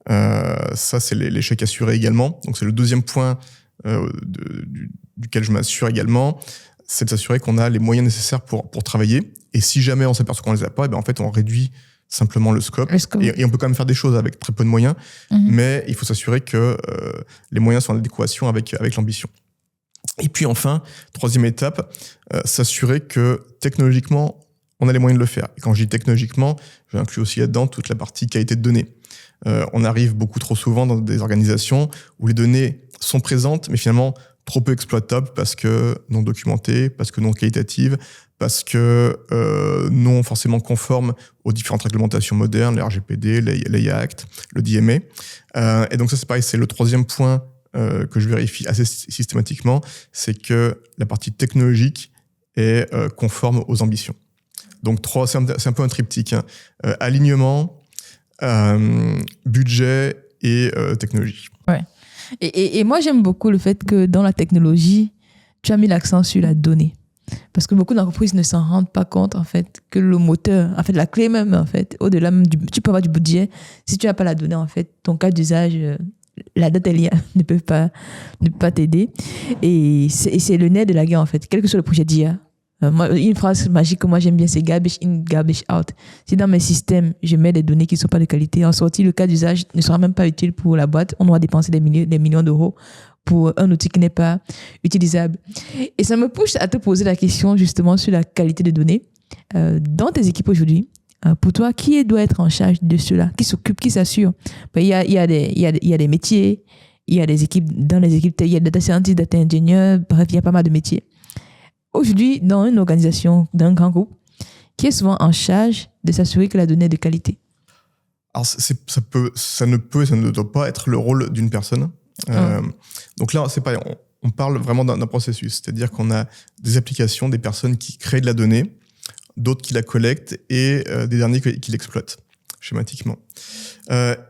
Ça, c'est l'échec assuré également. Donc, c'est le deuxième point duquel je m'assure également, c'est de s'assurer qu'on a les moyens nécessaires pour travailler. Et si jamais on s'aperçoit qu'on les a pas, en fait, on réduit simplement le scope. Et on peut quand même faire des choses avec très peu de moyens, mais il faut s'assurer que les moyens sont en adéquation avec l'ambition. Et puis enfin, troisième étape, s'assurer que technologiquement, on a les moyens de le faire. Et quand je dis technologiquement, j'inclus aussi là-dedans toute la partie qualité de données. On arrive beaucoup trop souvent dans des organisations où les données sont présentes, mais finalement trop peu exploitables parce que non documentées, parce que non qualitatives, parce que non forcément conformes aux différentes réglementations modernes, le RGPD, l'AI Act, le DMA. Et donc ça, c'est pareil, c'est le troisième point que je vérifie assez systématiquement, c'est que la partie technologique est conforme aux ambitions. Donc c'est un peu un triptyque. Hein. Alignement, budget et technologie. Ouais. Et moi, j'aime beaucoup le fait que dans la technologie, tu as mis l'accent sur la donnée. Parce que beaucoup d'entreprises ne s'en rendent pas compte, en fait, que le moteur, en fait, la clé même, en fait, au-delà même tu peux avoir du budget. Si tu n'as pas la donnée, en fait, ton cas d'usage, la data IA ne peut pas t'aider. Et c'est le nerf de la guerre, en fait, quel que soit le projet d'IA. Une phrase magique que moi j'aime bien, c'est garbage in, garbage out. Si dans mes systèmes, je mets des données qui ne sont pas de qualité, en sortie, le cas d'usage ne sera même pas utile pour la boîte. On doit dépenser des millions d'euros pour un outil qui n'est pas utilisable. Et ça me pousse à te poser la question justement sur la qualité des données. Dans tes équipes aujourd'hui, pour toi, qui doit être en charge de cela? Qui s'occupe, qui s'assure? Il y a des métiers, il y a des équipes, dans les équipes, il y a des data scientists, data ingénieurs, bref, il y a pas mal de métiers. Aujourd'hui, dans une organisation, dans un grand groupe, qui est souvent en charge de s'assurer que la donnée est de qualité? Alors, ça ne peut et ça ne doit pas être le rôle d'une personne. Donc là, c'est pareil, on parle vraiment d'un processus. C'est-à-dire qu'on a des applications, des personnes qui créent de la donnée, d'autres qui la collectent et des derniers qui l'exploitent, schématiquement.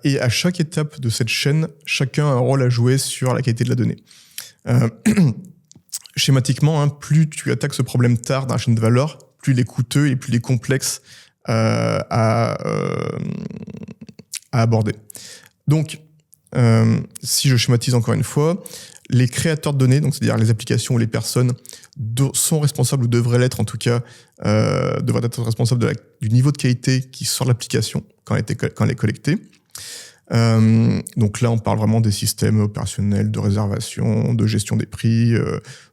Et à chaque étape de cette chaîne, chacun a un rôle à jouer sur la qualité de la donnée. Schématiquement, hein, plus tu attaques ce problème tard dans la chaîne de valeur, plus il est coûteux et plus il est complexe à aborder. Donc, si je schématise encore une fois, les créateurs de données, donc c'est-à-dire les applications ou les personnes, sont responsables, ou devraient l'être en tout cas, devraient être responsables du niveau de qualité qui sort de l'application quand elle est collectée. Donc là, on parle vraiment des systèmes opérationnels de réservation, de gestion des prix,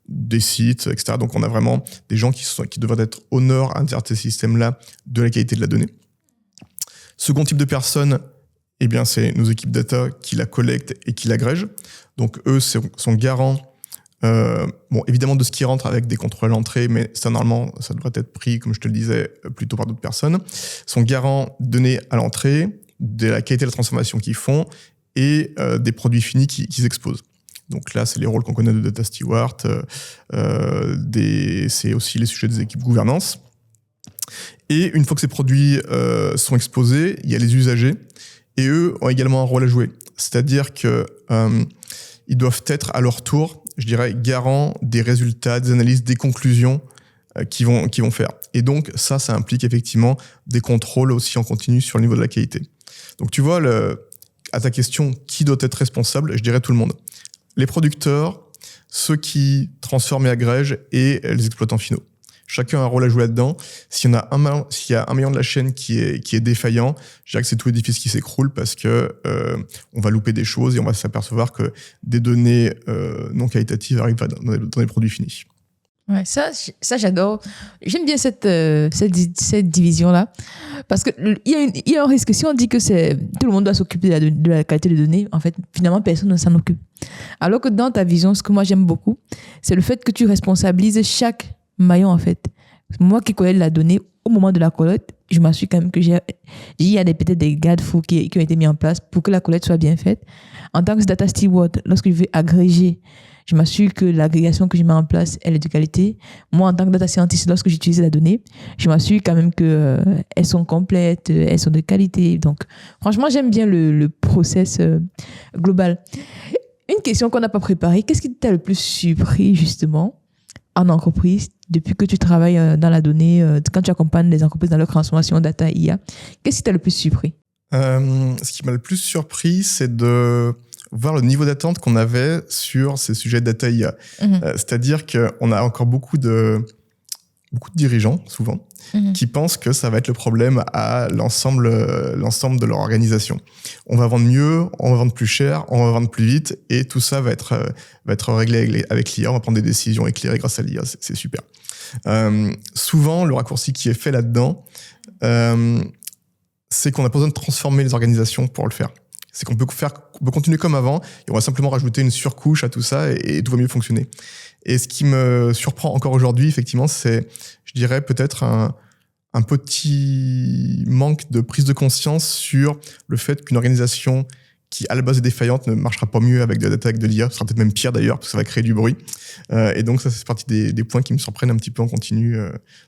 des sites, etc. Donc on a vraiment des gens qui devraient être honneurs à l'intérieur de ces systèmes-là de la qualité de la donnée. Second type de personnes, eh bien, c'est nos équipes data qui la collectent et qui l'agrègent. Donc eux sont garants, évidemment de ce qui rentre avec des contrôles à l'entrée, mais ça normalement, ça devrait être pris, comme je te le disais, plutôt par d'autres personnes. Sont garants de données à l'entrée, de la qualité de la transformation qu'ils font et des produits finis qu'ils exposent. Donc là, c'est les rôles qu'on connaît de Data Steward, c'est aussi les sujets des équipes gouvernance. Et une fois que ces produits sont exposés, il y a les usagers et eux ont également un rôle à jouer. C'est-à-dire qu'ils doivent être à leur tour, je dirais, garants des résultats, des analyses, des conclusions qu'ils vont faire. Et donc ça implique effectivement des contrôles aussi en continu sur le niveau de la qualité. Donc tu vois, à ta question, qui doit être responsable, je dirais tout le monde. Les producteurs, ceux qui transforment et agrègent et les exploitants finaux. Chacun a un rôle à jouer là-dedans. S'il y a un maillon de la chaîne qui est défaillant, je dirais que c'est tout l'édifice qui s'écroule parce que on va louper des choses et on va s'apercevoir que des données non qualitatives arrivent dans les produits finis. Ouais, ça j'adore. J'aime bien cette division-là. Parce qu'il y a un risque. Si on dit que tout le monde doit s'occuper de la qualité des données, en fait, finalement, personne ne s'en occupe. Alors que dans ta vision, ce que moi j'aime beaucoup, c'est le fait que tu responsabilises chaque maillon, en fait. Moi qui collecte la donnée, au moment de la collecte, je m'assure quand même que il y a peut-être des garde-fous qui ont été mis en place pour que la collecte soit bien faite. En tant que data steward, lorsque je vais agréger, je m'assure que l'agrégation que je mets en place, elle est de qualité. Moi, en tant que data scientist, lorsque j'utilise la donnée, je m'assure quand même qu'elles sont complètes, elles sont de qualité. Donc, franchement, j'aime bien le process global. Une question qu'on n'a pas préparée, qu'est-ce qui t'a le plus surpris, justement, en entreprise, depuis que tu travailles dans la donnée, quand tu accompagnes les entreprises dans leur transformation data IA? Qu'est-ce qui t'a le plus surpris? Ce qui m'a le plus surpris, c'est de voir le niveau d'attente qu'on avait sur ces sujets de data IA. C'est-à-dire qu'on a encore beaucoup de beaucoup de dirigeants, souvent, qui pensent que ça va être le problème à l'ensemble de leur organisation. On va vendre mieux, on va vendre plus cher, on va vendre plus vite, et tout ça va être réglé avec l'IA. On va prendre des décisions éclairées grâce à l'IA. C'est super. Souvent, le raccourci qui est fait là-dedans, c'est qu'on n'a pas besoin de transformer les organisations pour le faire. C'est qu'on peut continuer comme avant, et on va simplement rajouter une surcouche à tout ça, et tout va mieux fonctionner. Et ce qui me surprend encore aujourd'hui, effectivement, c'est, je dirais, peut-être un petit manque de prise de conscience sur le fait qu'une organisation qui, à la base, est défaillante ne marchera pas mieux avec de la data, avec de l'IA. Ce sera peut-être même pire, d'ailleurs, parce que ça va créer du bruit. Et donc, ça, c'est partie des points qui me surprennent un petit peu en continu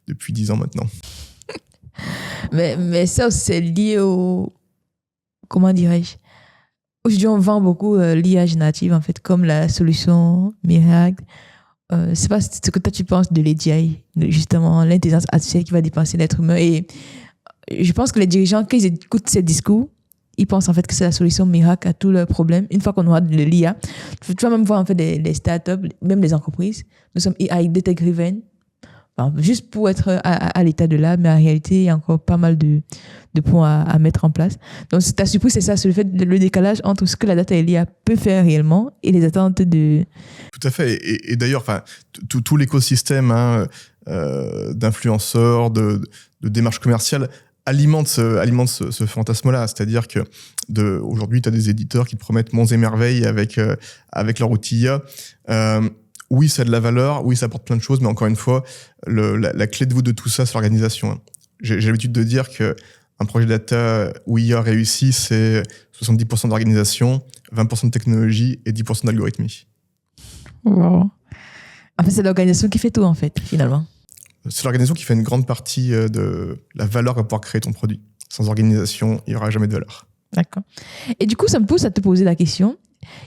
depuis 10 ans maintenant. Mais ça, c'est lié au... Comment dirais-je? Aujourd'hui, on vend beaucoup l'IA générative, en fait, comme la solution miracle. C'est pas ce que toi, tu penses de l'AGI, justement, l'intelligence artificielle qui va dépasser l'être humain. Et je pense que les dirigeants, quand ils écoutent ces discours, ils pensent en fait que c'est la solution miracle à tous leurs problèmes. Une fois qu'on aura de l'IA, tu vas même voir en fait les startups, même les entreprises. Nous sommes AI data driven. Enfin, juste pour être à l'état de l'art, mais en réalité, il y a encore pas mal de points à mettre en place. Donc, ta surprise, c'est ça, c'est le décalage entre ce que la data et l'IA peut faire réellement et les attentes de... Tout à fait. Et d'ailleurs, tout l'écosystème d'influenceurs, de démarches commerciales alimente ce fantasme-là. C'est-à-dire que aujourd'hui, tu as des éditeurs qui te promettent monts et merveilles avec leur outil IA. Oui, ça a de la valeur, oui, ça apporte plein de choses, mais encore une fois, la clé de voûte de tout ça, c'est l'organisation. J'ai l'habitude de dire qu'un projet data où IA réussit, c'est 70% d'organisation, 20% de technologie et 10% d'algorithmie. Wow. En fait, c'est l'organisation qui fait tout, en fait, finalement. C'est l'organisation qui fait une grande partie de la valeur à pouvoir créer ton produit. Sans organisation, il n'y aura jamais de valeur. D'accord. Et du coup, ça me pousse à te poser la question.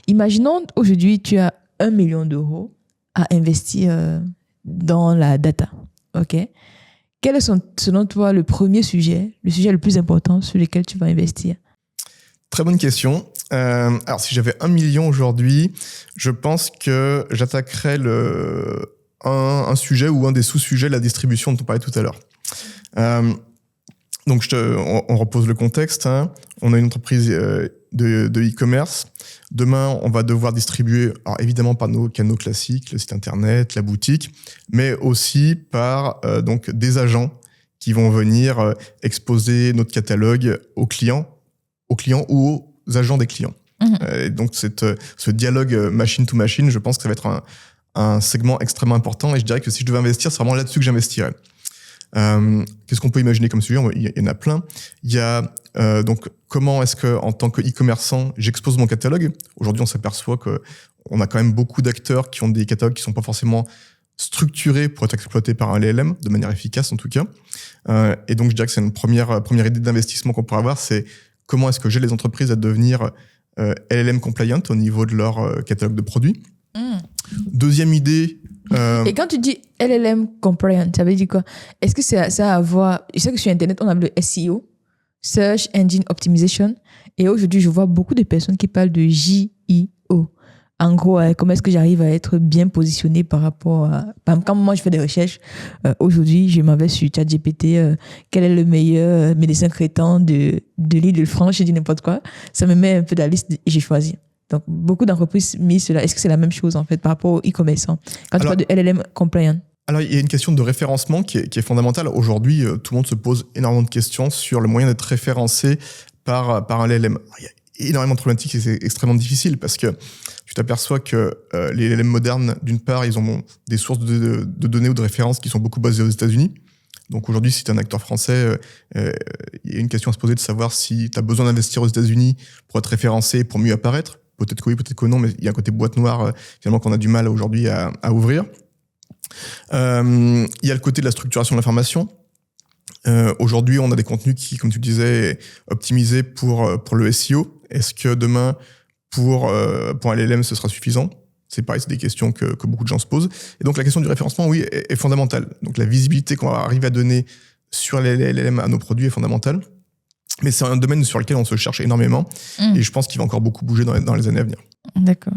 Imaginons, aujourd'hui, tu as 1 million d'euros à investir dans la data. OK? Quel est, selon toi, le premier sujet, le sujet le plus important sur lequel tu vas investir? Très bonne question. Alors, si j'avais 1 million aujourd'hui, je pense que j'attaquerais un sujet ou un des sous-sujets, la distribution dont on parlait tout à l'heure. Donc, on repose le contexte. On a une entreprise de e-commerce. Demain, on va devoir distribuer, alors évidemment par nos canaux classiques, le site internet, la boutique, mais aussi par donc des agents qui vont venir exposer notre catalogue aux clients ou aux agents des clients. Et donc, ce dialogue machine to machine, je pense que ça va être un segment extrêmement important. Et je dirais que si je devais investir, c'est vraiment là-dessus que j'investirais. Qu'est-ce qu'on peut imaginer comme sujet? Il y en a plein. Il y a donc comment est-ce que en tant que e-commerçant j'expose mon catalogue. Aujourd'hui, on s'aperçoit que on a quand même beaucoup d'acteurs qui ont des catalogues qui sont pas forcément structurés pour être exploités par un LLM de manière efficace en tout cas. Et donc je dirais que c'est une première idée d'investissement qu'on pourrait avoir, c'est comment est-ce que j'aide les entreprises à devenir LLM compliant au niveau de leur catalogue de produits. Deuxième idée. Et quand tu dis LLM compliant, ça veut dire quoi? Est-ce que ça a à voir... Je sais que sur Internet, on a le SEO, Search Engine Optimization. Et aujourd'hui, je vois beaucoup de personnes qui parlent de JIO. En gros, comment est-ce que j'arrive à être bien positionné par rapport à... Par exemple, quand moi, je fais des recherches, aujourd'hui, je m'en vais sur ChatGPT, quel est le meilleur médecin traitant de l'Île-de-France, je dis n'importe quoi. Ça me met un peu dans la liste et j'ai choisi. Donc, beaucoup d'entreprises misent cela. Est-ce que c'est la même chose, en fait, par rapport aux e-commerçants? Quand tu parles de LLM compliant. Alors, il y a une question de référencement qui est fondamentale. Aujourd'hui, tout le monde se pose énormément de questions sur le moyen d'être référencé par un LLM. Il y a énormément de problématiques et c'est extrêmement difficile parce que tu t'aperçois que les LLM modernes, d'une part, ils ont des sources de données ou de références qui sont beaucoup basées aux États-Unis. Donc aujourd'hui, si tu es un acteur français, il y a une question à se poser de savoir si tu as besoin d'investir aux États-Unis pour être référencé, pour mieux apparaître. Peut-être que oui, peut-être que non, mais il y a un côté boîte noire finalement qu'on a du mal aujourd'hui à ouvrir. Il y a le côté de la structuration de l'information. Aujourd'hui, on a des contenus qui, comme tu disais, optimisés pour le SEO. Est-ce que demain, pour un LLM, ce sera suffisant? C'est pareil, c'est des questions que beaucoup de gens se posent. Et donc, la question du référencement, oui, est fondamentale. Donc, la visibilité qu'on va arriver à donner sur les LLM à nos produits est fondamentale. Mais c'est un domaine sur lequel on se cherche énormément. Et je pense qu'il va encore beaucoup bouger dans les années à venir. D'accord.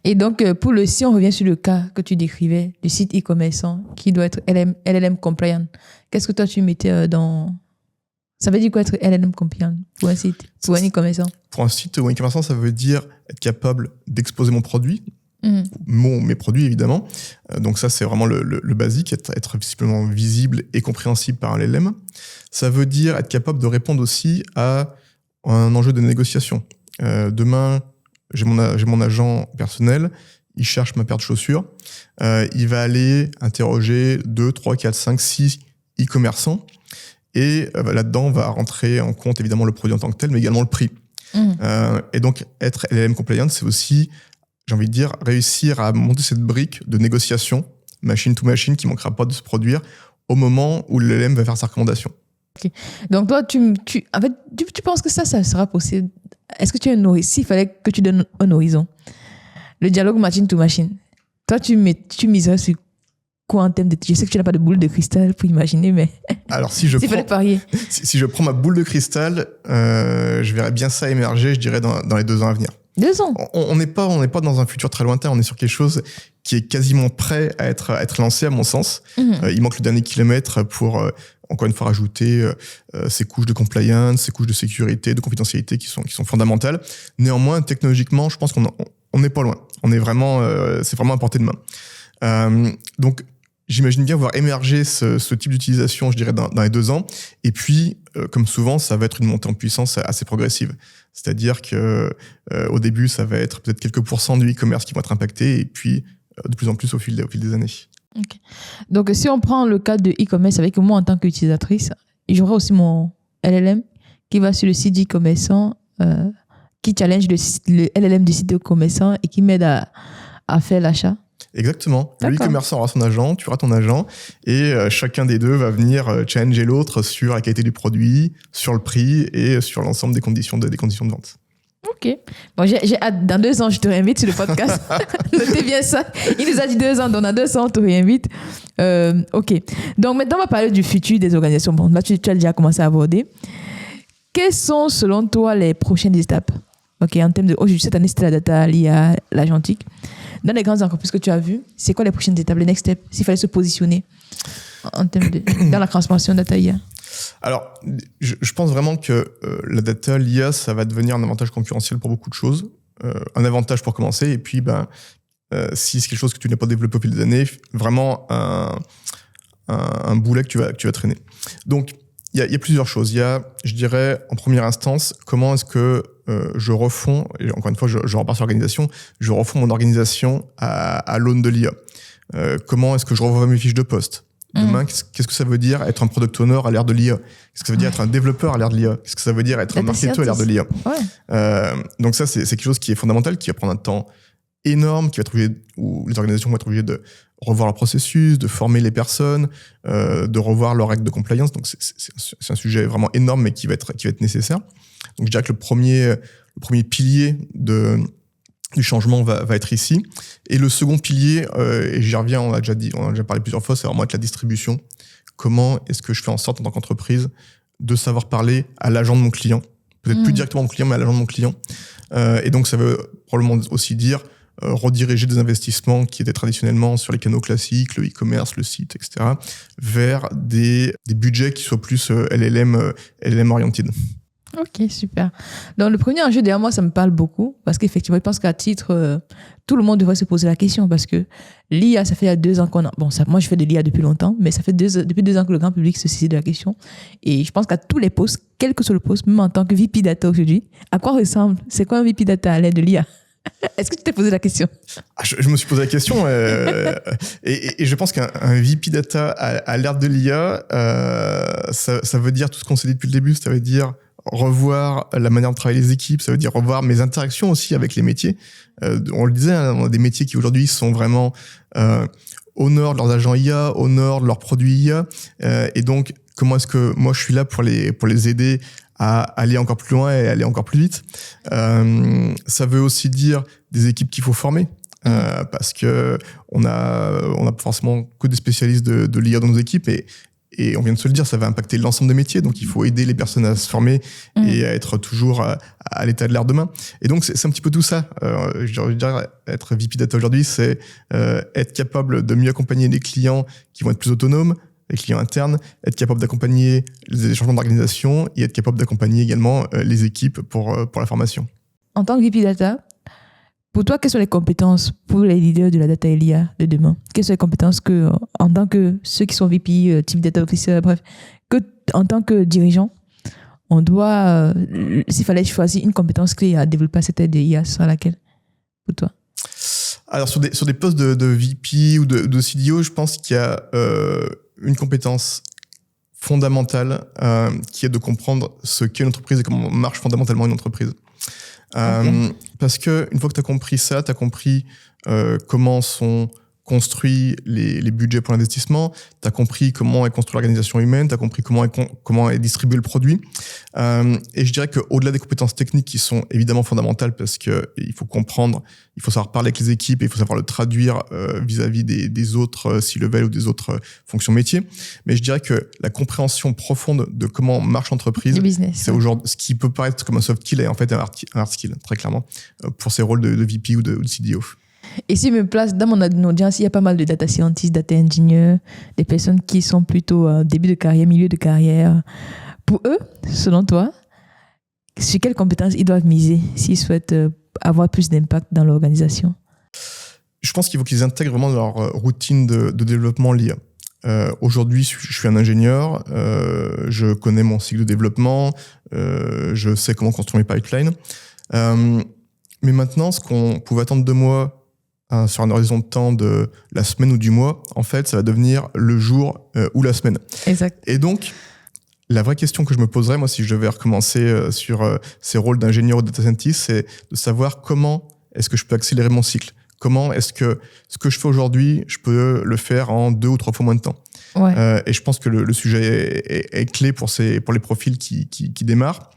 Et donc, si on revient sur le cas que tu décrivais, du site e-commerçant qui doit être LLM compliant, qu'est-ce que toi tu mettais dans... Ça veut dire quoi être LLM compliant pour un site, pour un e-commerçant? Pour un site ou un e-commerçant, ça veut dire être capable d'exposer mon produit, mes produits évidemment. Donc ça, c'est vraiment le basique, être visiblement visible et compréhensible par un LLM. Ça veut dire être capable de répondre aussi à un enjeu de négociation. Demain, j'ai mon agent personnel, il cherche ma paire de chaussures, il va aller interroger 2, 3, 4, 5, 6 e-commerçants, et là-dedans va rentrer en compte évidemment le produit en tant que tel, mais également le prix. Et donc être LLM compliant, c'est aussi, j'ai envie de dire, réussir à monter cette brique de négociation machine to machine qui ne manquera pas de se produire au moment où le LLM va faire sa recommandation. Okay. Donc toi, tu penses que ça sera possible? Est-ce que tu as un horizon? S'il fallait que tu donnes un horizon, le dialogue machine to machine, toi, tu miserais sur quoi en termes de... Je sais que tu n'as pas de boule de cristal pour imaginer, mais... Alors, si je prends ma boule de cristal, je verrais bien ça émerger, je dirais, dans les 2 ans à venir. 2 ans? On n'est pas dans un futur très lointain, on est sur quelque chose qui est quasiment prêt à être lancé, à mon sens. Il manque le dernier kilomètre pour... encore une fois, rajouter ces couches de compliance, ces couches de sécurité, de confidentialité qui sont fondamentales. Néanmoins, technologiquement, je pense qu'on n'est pas loin. On est vraiment, c'est vraiment à portée de main. Donc, j'imagine bien voir émerger ce type d'utilisation, je dirais, dans les 2 ans. Et puis, comme souvent, ça va être une montée en puissance assez progressive. C'est-à-dire que au début, ça va être peut-être quelques pourcents du e-commerce qui vont être impactés, et puis de plus en plus au fil des années. Okay. Donc, si on prend le cas de e-commerce avec moi en tant qu'utilisatrice, j'aurai aussi mon LLM qui va sur le site d'e-commerçant, qui challenge le LLM du site de commerçant et qui m'aide à faire l'achat. Exactement. Le e-commerçant aura son agent, tu auras ton agent, et chacun des deux va venir challenger l'autre sur la qualité du produit, sur le prix et sur l'ensemble des conditions de vente. Ok. Bon, j'ai hâte. Dans 2 ans, je te réinvite sur le podcast. Notez bien ça. Il nous a dit 2 ans, donc dans 2 ans, on te réinvite. Ok. Donc maintenant, on va parler du futur des organisations. Bon, là, tu as déjà commencé à aborder. Quelles sont, selon toi, les prochaines étapes? Ok, en termes de... cette année, c'était la data, l'IA, l'agentique. Dans les grandes entreprises que tu as vues, c'est quoi les prochaines étapes, les next steps, s'il fallait se positionner en termes dans la transformation data IA? Alors, je pense vraiment que la data, l'IA, ça va devenir un avantage concurrentiel pour beaucoup de choses. Un avantage pour commencer, et puis si c'est quelque chose que tu n'as pas développé au fil des années, vraiment un boulet que tu vas traîner. Donc, il y a plusieurs choses. Il y a, je dirais, en première instance, comment est-ce que je refonds, et encore une fois, je repars sur l'organisation, je refonds mon organisation à l'aune de l'IA. Comment est-ce que je revois mes fiches de poste? Demain, qu'est-ce que ça veut dire être un product owner à l'ère de l'IA? Qu'est-ce que ça veut dire être un développeur à l'ère de l'IA? Qu'est-ce que ça veut dire être un marketeur à l'ère de l'IA? Donc ça, c'est quelque chose qui est fondamental, qui va prendre un temps énorme, où les organisations vont être obligées de revoir leur processus, de former les personnes, de revoir leurs règles de compliance. Donc c'est un sujet vraiment énorme, mais qui va être nécessaire. Donc je dirais que le premier pilier du changement va être ici. Et le second pilier, et j'y reviens, on a déjà parlé plusieurs fois, c'est vraiment être la distribution. Comment est-ce que je fais en sorte, en tant qu'entreprise, de savoir parler à l'agent de mon client? Peut-être plus directement mon client, mais à l'agent de mon client. Et donc, ça veut probablement aussi dire rediriger des investissements qui étaient traditionnellement sur les canaux classiques, le e-commerce, le site, etc., vers des budgets qui soient plus LLM oriented. Ok, super. Donc, le premier enjeu, derrière moi, ça me parle beaucoup parce qu'effectivement, je pense qu'à titre, tout le monde devrait se poser la question parce que l'IA, ça fait 2 ans qu'on a... Bon, moi, je fais de l'IA depuis longtemps, mais ça fait depuis 2 ans que le grand public se saisit de la question. Et je pense qu'à tous les postes, quel que soit le poste, même en tant que VP Data aujourd'hui, à quoi ressemble? C'est quoi un VP Data à l'aide de l'IA? Est-ce que tu t'es posé la question? Je me suis posé la question et je pense qu'un VP Data à l'ère de l'IA, ça veut dire tout ce qu'on s'est dit depuis le début, ça veut dire revoir la manière de travailler les équipes, ça veut dire revoir mes interactions aussi avec les métiers. On le disait, on a des métiers qui aujourd'hui sont vraiment au nord de leurs agents IA, au nord de leurs produits IA, et donc comment est-ce que moi je suis là pour les aider à aller encore plus loin et aller encore plus vite. Ça veut aussi dire des équipes qu'il faut former. Parce que on a forcément que des spécialistes de l'IA dans nos équipes et et on vient de se le dire, ça va impacter l'ensemble des métiers. Donc, il faut aider les personnes à se former et à être toujours à l'état de l'art demain. Et donc, c'est un petit peu tout ça. Je dirais, être VP Data aujourd'hui, c'est être capable de mieux accompagner les clients qui vont être plus autonomes, les clients internes, être capable d'accompagner les changements d'organisation et être capable d'accompagner également les équipes pour la formation. En tant que VP Data, pour toi, quelles sont les compétences pour les leaders de la data et l'IA de demain? Quelles sont les compétences que, en tant que ceux qui sont VP, Chief Data Officer, bref, que en tant que dirigeant, on doit, s'il fallait choisir une compétence clé à développer à cette aide de IA, ce sera laquelle pour toi? Alors, sur des postes de VP ou de CDO, je pense qu'il y a une compétence fondamentale qui est de comprendre ce qu'est une entreprise et comment marche fondamentalement une entreprise. Parce que une fois que tu as compris ça, tu as compris comment sont construits les budgets pour l'investissement, tu as compris comment est construite l'organisation humaine, tu as compris comment est distribué le produit. Et je dirais qu'au-delà des compétences techniques qui sont évidemment fondamentales parce qu'il faut comprendre, il faut savoir parler avec les équipes, et il faut savoir le traduire vis-à-vis des autres C-level ou des autres fonctions métiers. Mais je dirais que la compréhension profonde de comment marche l'entreprise, c'est aujourd'hui ce qui peut paraître comme un soft skill est en fait un hard skill, très clairement, pour ces rôles de VP ou de CDO. Et si je me place dans mon audience, il y a pas mal de data scientists, data engineers, des personnes qui sont plutôt début de carrière, milieu de carrière. Pour eux, selon toi, sur quelles compétences ils doivent miser s'ils souhaitent avoir plus d'impact dans l'organisation? Je pense qu'il faut qu'ils intègrent vraiment leur routine de développement l'IA. Aujourd'hui, je suis un ingénieur, je connais mon cycle de développement, je sais comment construire mes pipelines. Mais maintenant, ce qu'on pouvait attendre de moi sur un horizon de temps de la semaine ou du mois, en fait, ça va devenir le jour ou la semaine. Exact. Et donc, la vraie question que je me poserais, moi, si je devais recommencer sur ces rôles d'ingénieur ou de data scientist, c'est de savoir comment est-ce que je peux accélérer mon cycle. Comment est-ce que ce que je fais aujourd'hui, je peux le faire en 2 ou 3 fois moins de temps. Ouais. Et je pense que le sujet est clé pour les profils qui démarrent.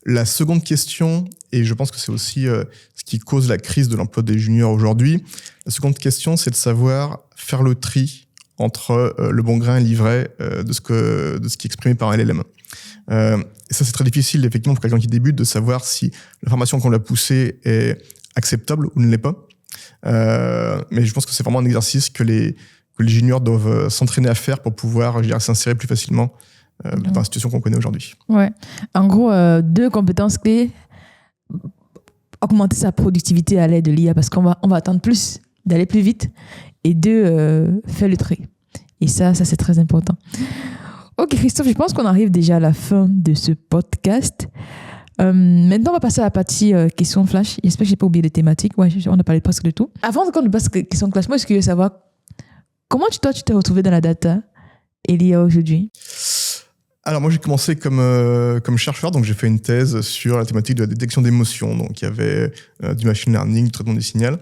La seconde question, et je pense que c'est aussi ce qui cause la crise de l'emploi des juniors aujourd'hui, la seconde question, c'est de savoir faire le tri entre le bon grain et l'ivraie de ce qui est exprimé par un LLM. Et ça, c'est très difficile, effectivement, pour quelqu'un qui débute, de savoir si l'information qu'on lui a poussée est acceptable ou ne l'est pas. Mais je pense que c'est vraiment un exercice que les juniors doivent s'entraîner à faire pour pouvoir, je dirais, s'insérer plus facilement dans la situation qu'on connaît aujourd'hui. Ouais. En gros, 2 compétences clés: augmenter sa productivité à l'aide de l'IA parce qu'on va attendre plus, d'aller plus vite, et 2, faire le tri. Et ça c'est très important. Ok Christophe, je pense qu'on arrive déjà à la fin de ce podcast. Maintenant, on va passer à la partie questions flash. J'espère que je n'ai pas oublié les thématiques. Ouais, on a parlé presque de tout. Avant qu'on ne passe aux questions flash, moi, je veux savoir comment tu t'es retrouvé dans la data et l'IA aujourd'hui? Alors moi j'ai commencé comme chercheur, donc j'ai fait une thèse sur la thématique de la détection d'émotions. Donc il y avait du machine learning, du traitement des signaux.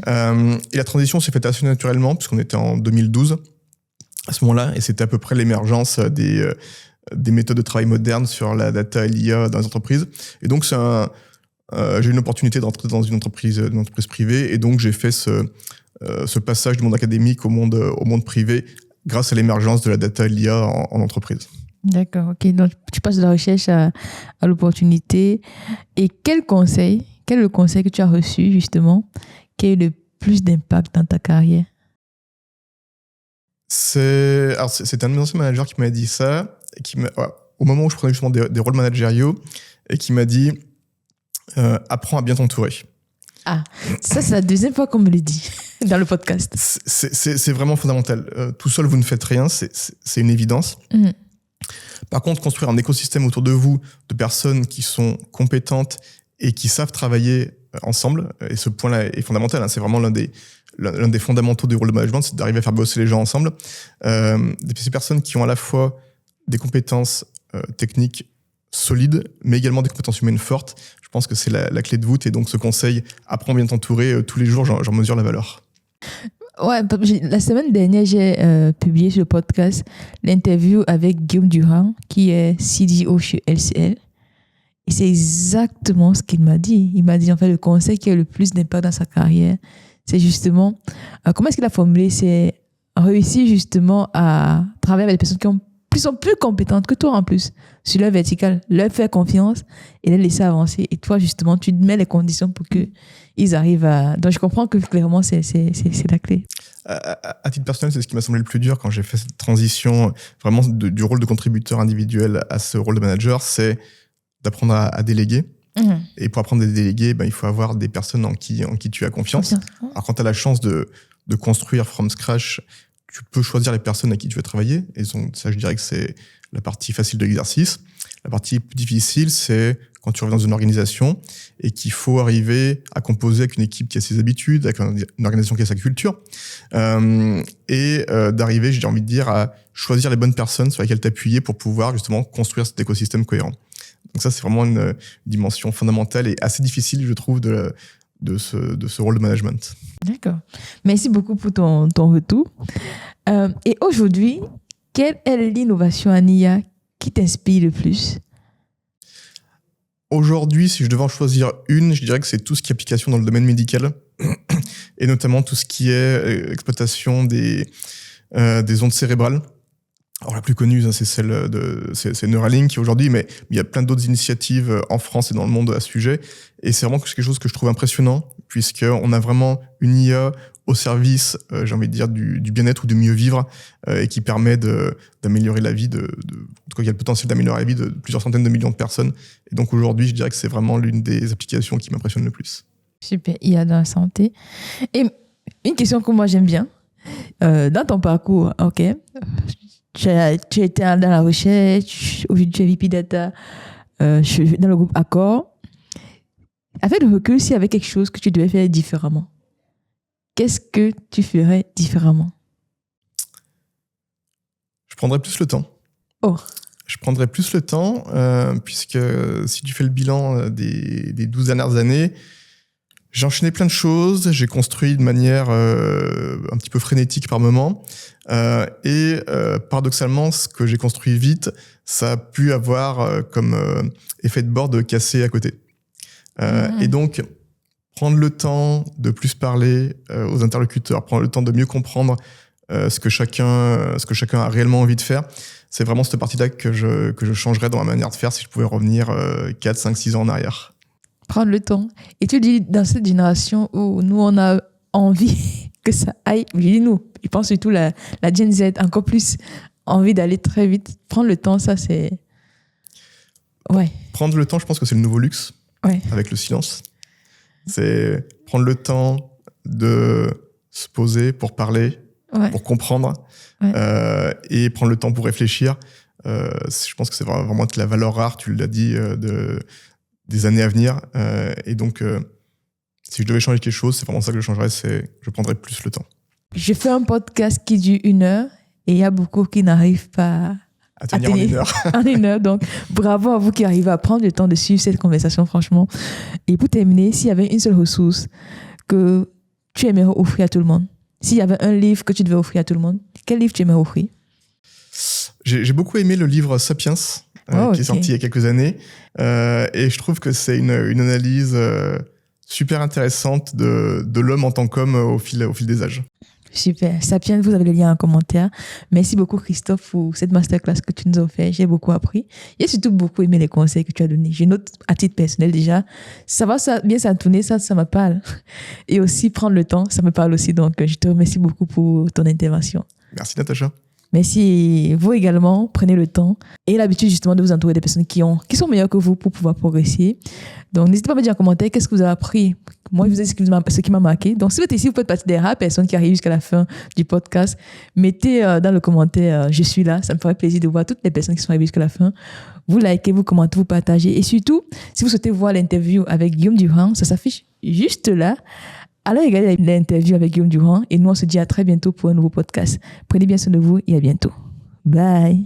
Et la transition s'est faite assez naturellement puisqu'on était en 2012 à ce moment-là, et c'était à peu près l'émergence des méthodes de travail modernes sur la data et l'IA dans les entreprises. Et donc j'ai eu une opportunité d'entrer dans une entreprise privée, et donc j'ai fait ce passage du monde académique au monde privé grâce à l'émergence de la data et l'IA en entreprise. D'accord, ok. Donc, tu passes de la recherche à l'opportunité. Et quel est le conseil que tu as reçu, justement, qui a eu le plus d'impact dans ta carrière? C'est un de mes anciens managers qui m'a dit ça, et au moment où je prenais justement des rôles managériaux, et qui m'a dit apprends à bien t'entourer. Ah, ça, c'est la deuxième fois qu'on me le dit dans le podcast. C'est vraiment fondamental. Tout seul, vous ne faites rien, c'est une évidence. Par contre, construire un écosystème autour de vous de personnes qui sont compétentes et qui savent travailler ensemble, et ce point-là est fondamental, hein, c'est vraiment l'un des fondamentaux du rôle de management, c'est d'arriver à faire bosser les gens ensemble. Ces personnes qui ont à la fois des compétences techniques solides, mais également des compétences humaines fortes, je pense que c'est la clé de voûte. Et donc ce conseil, apprends à bien t'entourer, tous les jours, j'en mesure la valeur. Ouais, la semaine dernière, j'ai publié sur le podcast l'interview avec Guillaume Durand, qui est CDO chez LCL. Et c'est exactement ce qu'il m'a dit. Il m'a dit, en fait, le conseil qui a le plus d'impact dans sa carrière, c'est justement, comment est-ce qu'il a formulé? C'est réussir justement à travailler avec des personnes qui ont Puis sont plus compétentes que toi en plus. Sur leur vertical, leur faire confiance et les laisser avancer. Et toi, justement, tu mets les conditions pour qu'ils arrivent à... Donc, je comprends que clairement, c'est la clé. À titre personnel, c'est ce qui m'a semblé le plus dur quand j'ai fait cette transition vraiment du rôle de contributeur individuel à ce rôle de manager, c'est d'apprendre à déléguer. Et pour apprendre à déléguer, il faut avoir des personnes en qui tu as confiance. Alors, quand tu as la chance de construire from scratch, tu peux choisir les personnes à qui tu veux travailler. Et donc, ça, je dirais que c'est la partie facile de l'exercice. La partie plus difficile, c'est quand tu reviens dans une organisation et qu'il faut arriver à composer avec une équipe qui a ses habitudes, avec une organisation qui a sa culture, et d'arriver, j'ai envie de dire, à choisir les bonnes personnes sur lesquelles t'appuyer pour pouvoir justement construire cet écosystème cohérent. Donc ça, c'est vraiment une dimension fondamentale et assez difficile, je trouve, de ce rôle de management. D'accord. Merci beaucoup pour ton retour. Et aujourd'hui, quelle est l'innovation en IA qui t'inspire le plus? Aujourd'hui, si je devais en choisir une, je dirais que c'est tout ce qui est application dans le domaine médical, et notamment tout ce qui est exploitation des ondes cérébrales. Alors la plus connue, c'est celle c'est Neuralink aujourd'hui, mais il y a plein d'autres initiatives en France et dans le monde à ce sujet. Et c'est vraiment quelque chose que je trouve impressionnant, puisqu'on a vraiment une IA au service, j'ai envie de dire, du bien-être ou du mieux vivre, et qui permet d'améliorer la vie en tout cas, il y a le potentiel d'améliorer la vie de plusieurs centaines de millions de personnes. Et donc aujourd'hui, je dirais que c'est vraiment l'une des applications qui m'impressionne le plus. Super, IA dans la santé. Et une question que moi j'aime bien, dans ton parcours, ok, tu étais dans la recherche, aujourd'hui tu es VP Data dans le groupe Accor. Avec le recul, s'il y avait quelque chose que tu devais faire différemment, qu'est-ce que tu ferais différemment? Je prendrais plus le temps. Oh. Je prendrais plus le temps, puisque si tu fais le bilan des 12 dernières années, j'ai enchaîné plein de choses, j'ai construit de manière un petit peu frénétique par moment, et paradoxalement, ce que j'ai construit vite, ça a pu avoir comme effet de bord cassé à côté. Et donc, prendre le temps de plus parler aux interlocuteurs, prendre le temps de mieux comprendre ce que chacun a réellement envie de faire, c'est vraiment cette partie-là que je changerais dans ma manière de faire si je pouvais revenir 4, 5, 6 ans en arrière. Prendre le temps. Et tu dis, dans cette génération où nous, on a envie que ça aille, je dis nous, je pense surtout la Gen Z, encore plus envie d'aller très vite. Prendre le temps, ça c'est... Ouais. Prendre le temps, je pense que c'est le nouveau luxe, avec le silence. C'est prendre le temps de se poser pour parler, pour comprendre, et prendre le temps pour réfléchir. Je pense que c'est vraiment la valeur rare, tu l'as dit, des années à venir. Et donc, si je devais changer quelque chose, c'est vraiment ça que je changerais, je prendrais plus le temps. Je fais un podcast qui dure 1 heure et il y a beaucoup qui n'arrivent pas à tenir en 1 heure. En 1 heure. Donc, bravo à vous qui arrivez à prendre le temps de suivre cette conversation, franchement. Et pour terminer, s'il y avait une seule ressource que tu aimerais offrir à tout le monde, s'il y avait un livre que tu devais offrir à tout le monde, quel livre tu aimerais offrir? J'ai beaucoup aimé le livre Sapiens, qui est sorti il y a quelques années. Et je trouve que c'est une analyse super intéressante de l'homme en tant qu'homme au fil des âges. Super. Sapiens, vous avez le lien en commentaire. Merci beaucoup, Christophe, pour cette masterclass que tu nous as fait. J'ai beaucoup appris. J'ai surtout beaucoup aimé les conseils que tu as donnés. Je note à titre personnel déjà. Ça va bien s'entourner, ça me parle. Et aussi prendre le temps, ça me parle aussi. Donc, je te remercie beaucoup pour ton intervention. Merci, Natacha. Merci. Vous également, prenez le temps et l'habitude justement de vous entourer des personnes qui sont meilleures que vous pour pouvoir progresser. Donc, n'hésitez pas à me dire en commentaire qu'est-ce que vous avez appris. Moi, je vous ai dit ce qui m'a marqué. Donc, si vous êtes ici, vous faites partie des rares personnes qui arrivent jusqu'à la fin du podcast. Mettez dans le commentaire « Je suis là ». Ça me ferait plaisir de voir toutes les personnes qui sont arrivées jusqu'à la fin. Vous likez, vous commentez, vous partagez. Et surtout, si vous souhaitez voir l'interview avec Guillaume Durand, ça s'affiche juste là. Alors, regardez l'interview avec Guillaume Durand et nous, on se dit à très bientôt pour un nouveau podcast. Prenez bien soin de vous et à bientôt. Bye.